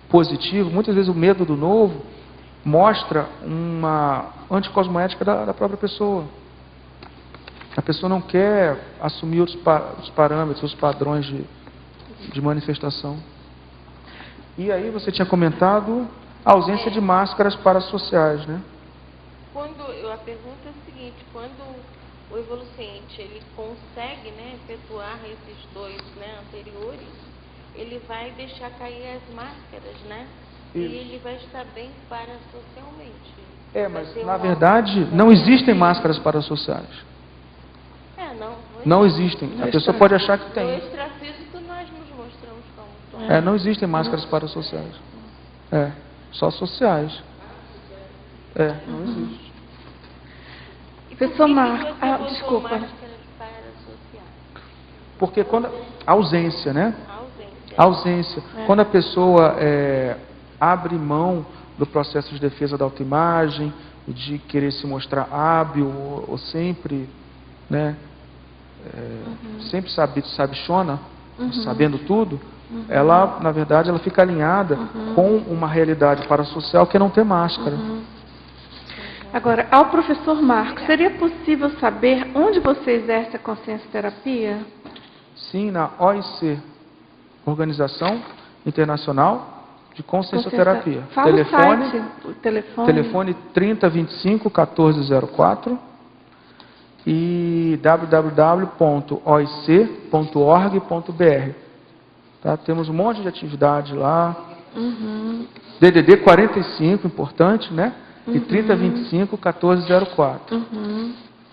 positivo, muitas vezes o medo do novo mostra uma anticosmoética da própria pessoa. A pessoa não quer assumir os parâmetros, os padrões de manifestação. E aí você tinha comentado a ausência de máscaras parasociais, né? Quando eu a pergunta é a seguinte: quando o evolucente ele consegue, né, efetuar esses dois, né, anteriores, ele vai deixar cair as máscaras, né? E ele vai estar bem parasocialmente. Mas na verdade não existem máscaras parasociais. Não existem. A pessoa pode achar que tem. No extrafísico nós nos mostramos como. Não existem máscaras parasociais. Só sociais. Não existe. Professor Marco, desculpa. Porque quando ausência, né? Ausência. Quando a pessoa abre mão do processo de defesa da autoimagem, de querer se mostrar hábil ou sempre, né? Sempre sabichona, sabendo tudo, ela, na verdade, ela fica alinhada com uma realidade parasocial que é não ter máscara. Agora, ao professor Marco, seria possível saber onde você exerce a consciência terapia? Sim, na OIC, Organização Internacional de Consciencioterapia. Fala telefone, o site, o telefone 3025 1404 e www.oic.org.br. Tá? Temos um monte de atividade lá. DDD 45, importante, né? E 3025 1404.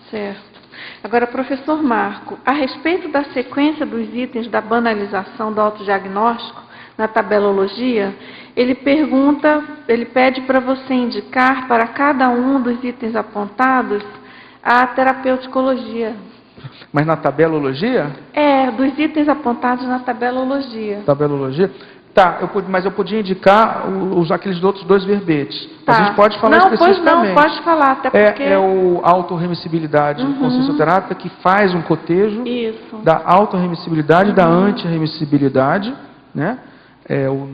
Certo. Agora, professor Marco, a respeito da sequência dos itens da banalização do autodiagnóstico na tabelologia, ele pede para você indicar para cada um dos itens apontados a terapeuticologia. Mas na tabelologia? Dos itens apontados na tabelologia. Tabelologia? Tá, mas eu podia indicar aqueles outros dois verbetes. Tá. A gente pode falar especificamente. Não, pode falar, até porque... É o autorremissibilidade consciencioterápica, que faz um cotejo da autorremissibilidade e da antirremissibilidade, né? O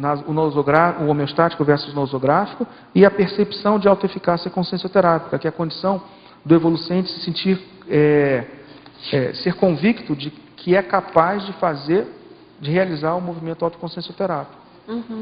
homeostático versus nosográfico, e a percepção de autoeficácia consciencioterápica, que é a condição do evolucente se sentir, ser convicto de que é capaz de realizar o movimento autoconsciencioterápico.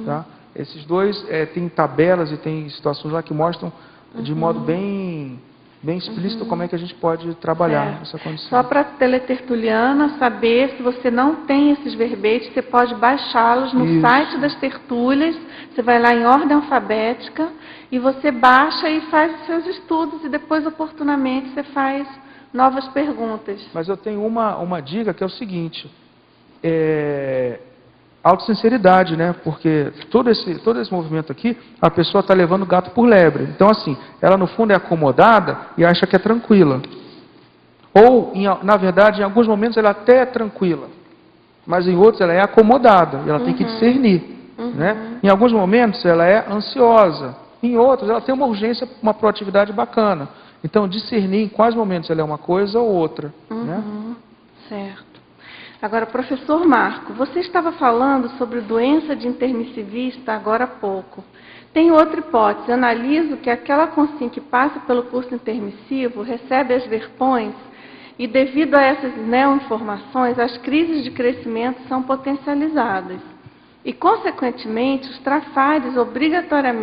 Tá? Esses dois tem tabelas e tem situações lá que mostram de modo bem explícito como é que a gente pode trabalhar essa condição. Só para a teletertuliana saber, se você não tem esses verbetes, você pode baixá-los no site das tertúlias, você vai lá em ordem alfabética e você baixa e faz os seus estudos e depois, oportunamente, você faz novas perguntas. Mas eu tenho uma dica que é o seguinte: autossinceridade, né? Porque todo esse movimento aqui, a pessoa está levando o gato por lebre. Então, assim, ela no fundo é acomodada e acha que é tranquila. Ou, na verdade, em alguns momentos ela até é tranquila, mas em outros ela é acomodada e ela tem que discernir. Né? Em alguns momentos ela é ansiosa, em outros ela tem uma urgência, uma proatividade bacana. Então, discernir em quais momentos ela é uma coisa ou outra. Né? Certo. Agora, professor Marco, você estava falando sobre doença de intermissivista agora há pouco. Tem outra hipótese. Analiso que aquela consciência que passa pelo curso intermissivo recebe as verpões e, devido a essas neoinformações, as crises de crescimento são potencializadas. E, consequentemente, os trafares obrigatória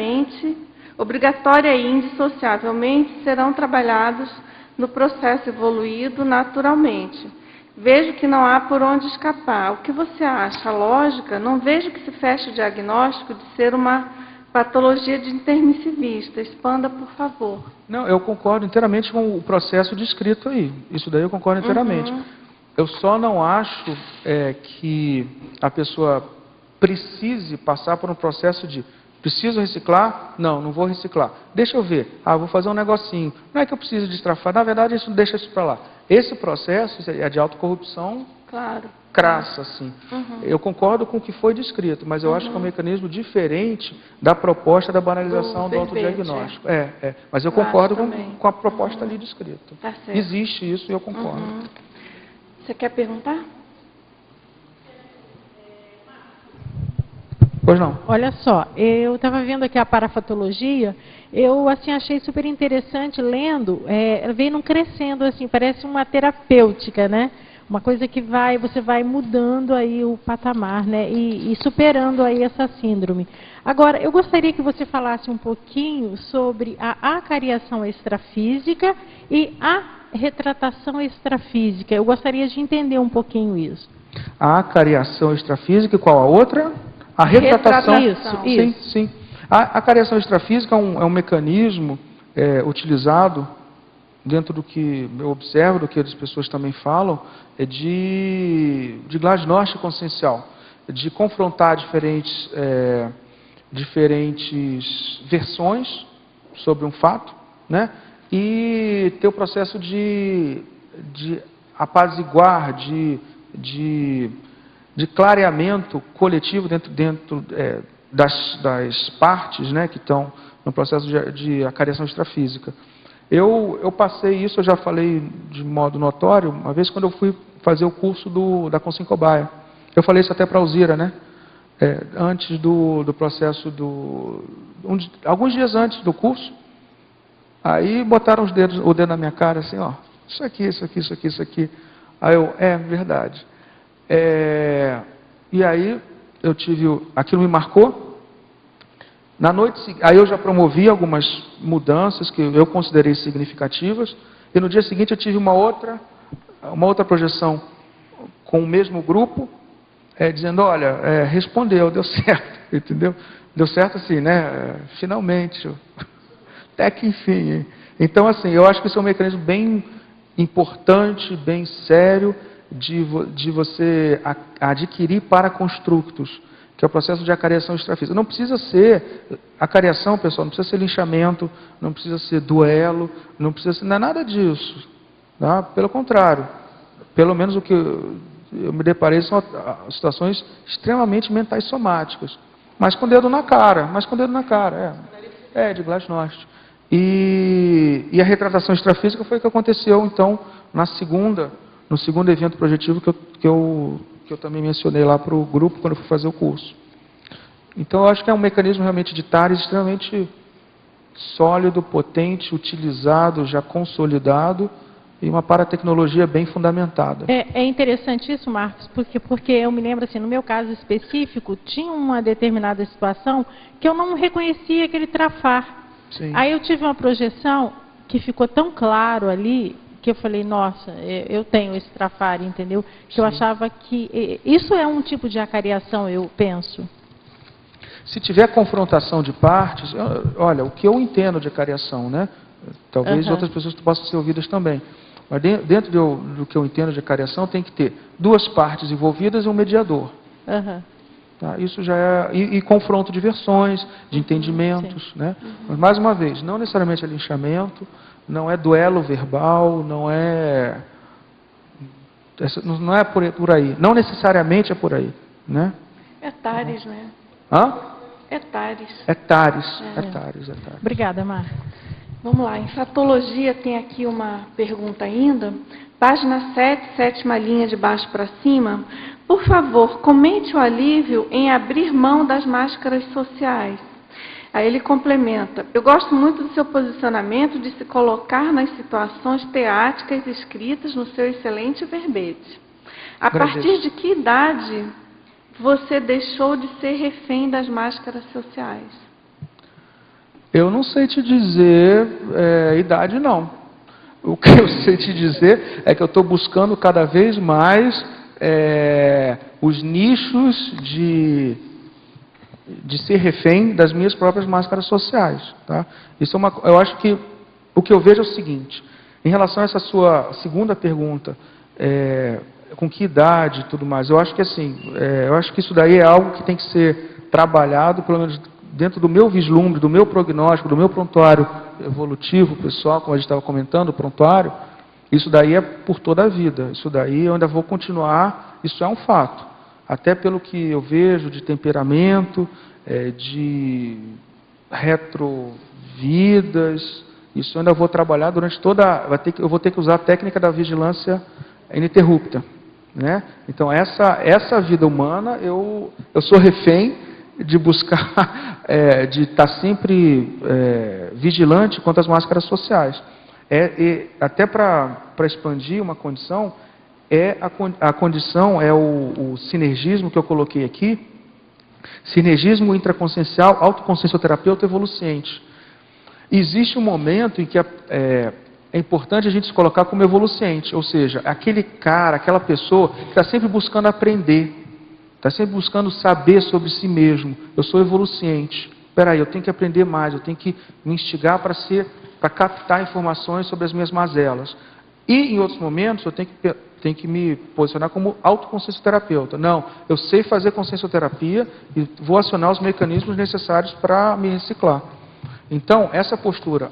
e indissociavelmente serão trabalhados no processo evoluído naturalmente. Vejo que não há por onde escapar. O que você acha? Lógica? Não vejo que se feche o diagnóstico de ser uma patologia de intermissivista. Expanda, por favor. Não, eu concordo inteiramente com o processo descrito aí. Isso daí eu concordo inteiramente. Eu só não acho que a pessoa precise passar por um processo de preciso reciclar? Não vou reciclar. Deixa eu ver. Vou fazer um negocinho. Não é que eu preciso destrafar. Na verdade, deixa isso para lá. Esse processo é de autocorrupção crassa, assim. Eu concordo com o que foi descrito, mas eu acho que é um mecanismo diferente da proposta da banalização do autodiagnóstico. Mas eu concordo com a proposta ali descrita. Tá certo. Existe isso e eu concordo. Você quer perguntar? Pois não. Olha só, eu estava vendo aqui a parafatologia, eu assim achei super interessante lendo, vem num crescendo assim, parece uma terapêutica, né? Uma coisa que você vai mudando aí o patamar, né? E superando aí essa síndrome. Agora, eu gostaria que você falasse um pouquinho sobre a acariação extrafísica e a retratação extrafísica. Eu gostaria de entender um pouquinho isso. A acariação extrafísica e qual a outra? A retratação. Sim, sim. A acariação extrafísica é um mecanismo utilizado dentro do que eu observo, do que as pessoas também falam, de glasnost consciencial, de confrontar diferentes versões sobre um fato, né? E ter o processo de apaziguar, de clareamento coletivo dentro das partes, né, que estão no processo de acariação extrafísica. Eu passei isso, eu já falei de modo notório, uma vez quando eu fui fazer o curso da Consciência Cobaia. Eu falei isso até para a Alzira, né? Antes do processo alguns dias antes do curso, aí botaram o dedo na minha cara assim, ó, isso aqui, isso aqui, isso aqui, isso aqui. Aí eu, verdade. E aí eu aquilo me marcou. Na noite, aí eu já promovi algumas mudanças que eu considerei significativas, e no dia seguinte eu tive uma outra projeção com o mesmo grupo, dizendo, olha, respondeu, deu certo, entendeu? Deu certo assim, né? Finalmente, até que enfim. Então, assim, eu acho que isso é um mecanismo bem importante, bem sério, de você adquirir paraconstructos, que é o processo de acariação extrafísica. Não precisa ser acariação, pessoal, não precisa ser linchamento, não precisa ser duelo, não precisa ser nada disso. Tá? Pelo contrário, pelo menos o que eu me deparei são situações extremamente mentais somáticas, mas com o dedo na cara, de glasnost. E a retratação extrafísica foi o que aconteceu, então, no segundo evento projetivo que eu também mencionei lá para o grupo quando eu fui fazer o curso. Então, eu acho que é um mecanismo realmente de TARES extremamente sólido, potente, utilizado, já consolidado, e uma paratecnologia bem fundamentada. É interessante isso, Marcos, porque eu me lembro, assim, no meu caso específico, tinha uma determinada situação que eu não reconhecia aquele trafar. Sim. Aí eu tive uma projeção que ficou tão claro ali, que eu falei, nossa, eu tenho esse trafar, entendeu? Que Sim. Eu achava que isso é um tipo de acariação, eu penso. Se tiver confrontação de partes, olha, o que eu entendo de acariação, né? Talvez outras pessoas possam ser ouvidas também. Mas dentro do que eu entendo de acariação, tem que ter duas partes envolvidas e um mediador. Tá? Isso já é... E confronto de versões, de entendimentos, né? Mas, mais uma vez, não necessariamente é linchamento, não é duelo verbal, não é por aí. Não necessariamente é por aí, né? É TARES, né? Hã? É TARES. É TARES. Obrigada, Marcos. Vamos lá, em Fatologia tem aqui uma pergunta ainda. Página 7, sétima linha de baixo para cima. Por favor, comente o alívio em abrir mão das máscaras sociais. Aí ele complementa, eu gosto muito do seu posicionamento de se colocar nas situações teáticas escritas no seu excelente verbete. A partir de que idade você deixou de ser refém das máscaras sociais? Eu não sei te dizer idade, não. O que eu sei te dizer é que eu estou buscando cada vez mais os nichos de ser refém das minhas próprias máscaras sociais. Tá? Isso eu acho que o que eu vejo é o seguinte, em relação a essa sua segunda pergunta, com que idade e tudo mais, eu acho que assim, eu acho que isso daí é algo que tem que ser trabalhado, pelo menos dentro do meu vislumbre, do meu prognóstico, do meu prontuário evolutivo, pessoal, como a gente estava comentando, o prontuário, isso daí é por toda a vida, isso daí eu ainda vou continuar, isso é um fato. Até pelo que eu vejo de temperamento, de retrovidas, isso eu ainda vou trabalhar durante eu vou ter que usar a técnica da vigilância ininterrupta. Né? Então, essa vida humana, eu sou refém de buscar, de estar sempre vigilante quanto às máscaras sociais. Até para expandir uma condição, a condição é o sinergismo que eu coloquei aqui, Sinergismo intraconsciencial, autoconsciencioterapeuta evoluciente. Existe um momento em que é importante a gente se colocar como evoluciente, ou seja, aquele cara, aquela pessoa que está sempre buscando aprender, está sempre buscando saber sobre si mesmo. Eu sou evoluciente. Espera aí, eu tenho que aprender mais, eu tenho que me instigar para captar informações sobre as minhas mazelas. E, em outros momentos, eu tenho que me posicionar como autoconsciencioterapeuta. Não, eu sei fazer consciencioterapia e vou acionar os mecanismos necessários para me reciclar. Então, essa postura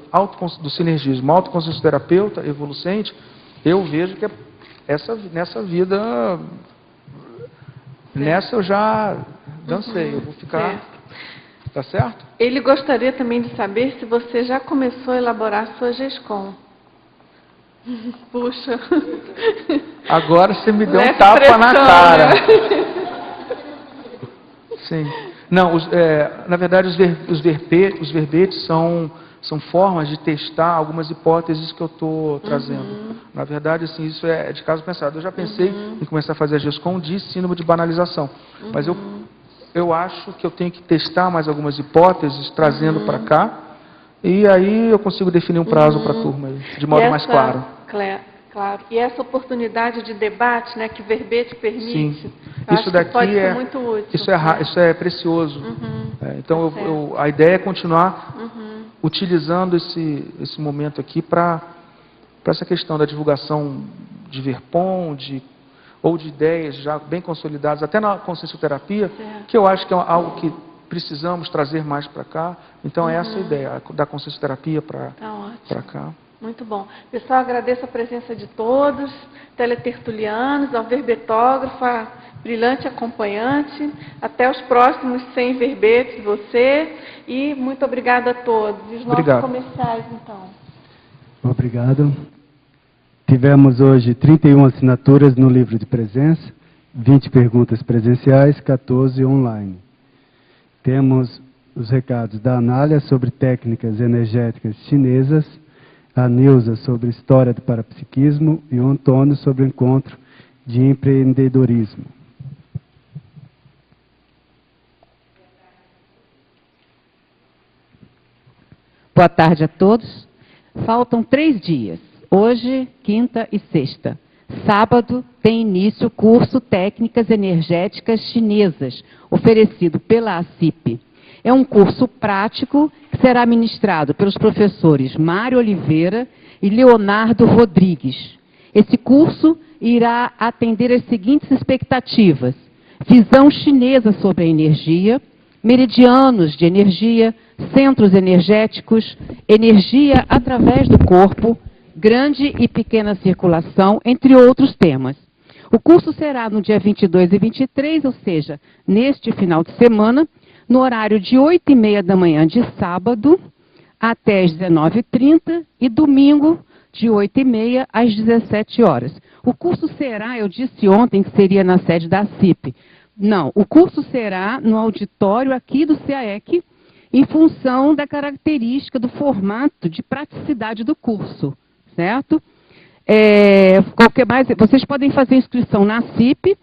do sinergismo autoconsciencioterapeuta evolucente, eu vejo que nessa vida, nessa eu já dancei, eu vou ficar... Tá certo? Ele gostaria também de saber se você já começou a elaborar a sua GESCOM. Puxa. Agora você me deu um tapa na cara. Sim. Não, na verdade os verbetes são formas de testar algumas hipóteses que eu estou trazendo. Na verdade, assim, isso é de caso pensado. Eu já pensei em começar a fazer a GESCOM de síndrome de banalização. Mas eu acho que eu tenho que testar mais algumas hipóteses, trazendo para cá, e aí eu consigo definir um prazo para a turma, aí, de modo mais claro. Claro. E essa oportunidade de debate, né, que o verbete permite, sim. Isso daqui pode ser muito útil. Isso é precioso. Então, a ideia é continuar utilizando esse momento aqui para essa questão da divulgação de Verpom, ou de ideias já bem consolidadas, até na consciencioterapia, que eu acho que é algo que precisamos trazer mais para cá. Então, é essa a ideia, da consciencioterapia para cá. Muito bom. Pessoal, agradeço a presença de todos, teletertulianos, ao verbetógrafo, a brilhante acompanhante. Até os próximos 100 verbetes de você. E muito obrigada a todos. E os nossos comerciais, então. Obrigado. Tivemos hoje 31 assinaturas no livro de presença, 20 perguntas presenciais, 14 online. Temos os recados da Anália sobre técnicas energéticas chinesas, a Neuza sobre história do parapsiquismo e o Antônio sobre o encontro de empreendedorismo. Boa tarde a todos. Faltam 3 dias. Hoje, quinta e sexta. Sábado tem início o curso Técnicas Energéticas Chinesas, oferecido pela ACIP. É um curso prático que será ministrado pelos professores Mário Oliveira e Leonardo Rodrigues. Esse curso irá atender as seguintes expectativas: visão chinesa sobre a energia, meridianos de energia, centros energéticos, energia através do corpo, grande e pequena circulação, entre outros temas. O curso será no dia 22 e 23, ou seja, neste final de semana, no horário de 8h30 da manhã de sábado até as 19h30 e domingo de 8h30 às 17 horas. O curso será, eu disse ontem que seria na sede da CIP. Não, o curso será no auditório aqui do CAEC, em função da característica do formato de praticidade do curso, certo? Qualquer mais, vocês podem fazer inscrição na CIP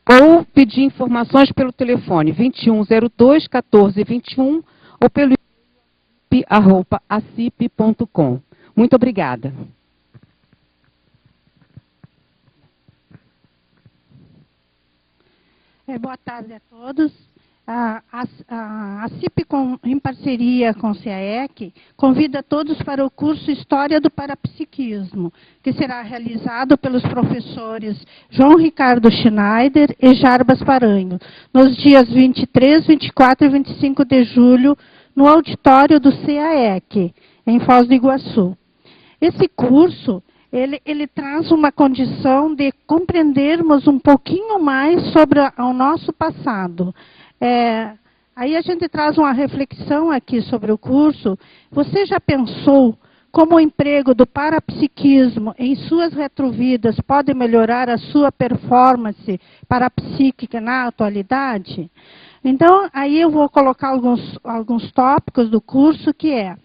ou pedir informações pelo telefone 2102-1421 ou pelo acip.com. Muito obrigada. Boa tarde a todos. A CIP, em parceria com o CAEC, convida todos para o curso História do Parapsiquismo, que será realizado pelos professores João Ricardo Schneider e Jarbas Paranho, nos dias 23, 24 e 25 de julho, no auditório do CAEC, em Foz do Iguaçu. Esse curso ele traz uma condição de compreendermos um pouquinho mais sobre o nosso passado. Aí a gente traz uma reflexão aqui sobre o curso. Você já pensou como o emprego do parapsiquismo em suas retrovidas pode melhorar a sua performance parapsíquica na atualidade? Então, aí eu vou colocar alguns tópicos do curso, que é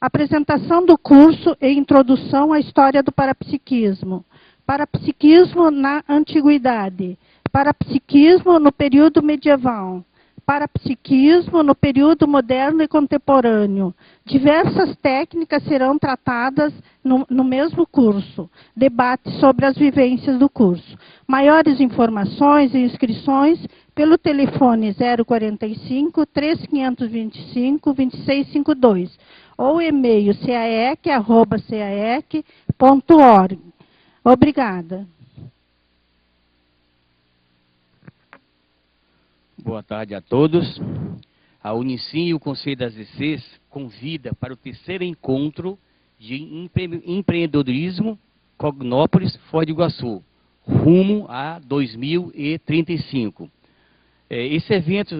apresentação do curso e introdução à história do parapsiquismo. Parapsiquismo na antiguidade. Parapsiquismo no período medieval. parapsiquismo no período moderno e contemporâneo. Diversas técnicas serão tratadas no mesmo curso. Debate sobre as vivências do curso. Maiores informações e inscrições pelo telefone 045 3525 2652 ou e-mail caec@caec.org. Obrigada. Boa tarde a todos. A Unicim e o Conselho das ECs convida para o terceiro encontro de empreendedorismo Cognópolis, Foz do Iguaçu, rumo a 2035. Esse evento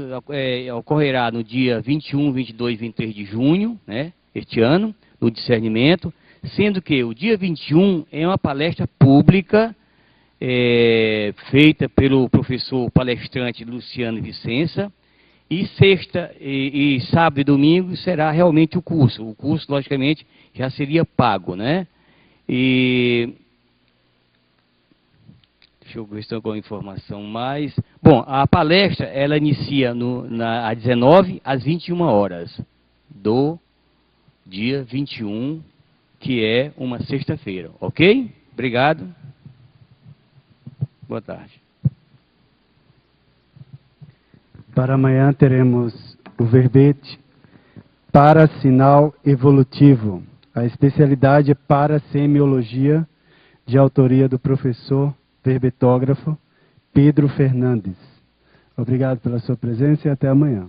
ocorrerá no dia 21, 22 e 23 de junho, né, este ano, no Discernimento, sendo que o dia 21 é uma palestra pública feita pelo professor palestrante Luciano Vicença, e sexta e sábado e domingo será realmente o curso. O curso, logicamente, já seria pago, né? E deixa eu ver se tem alguma informação mais. Bom, a palestra, ela inicia às 19 às 21 horas do dia 21, que é uma sexta-feira, ok? Obrigado. Boa tarde. Para amanhã teremos o verbete para sinal evolutivo. A especialidade é para semiologia, de autoria do professor verbetógrafo Pedro Fernandes. Obrigado pela sua presença e até amanhã.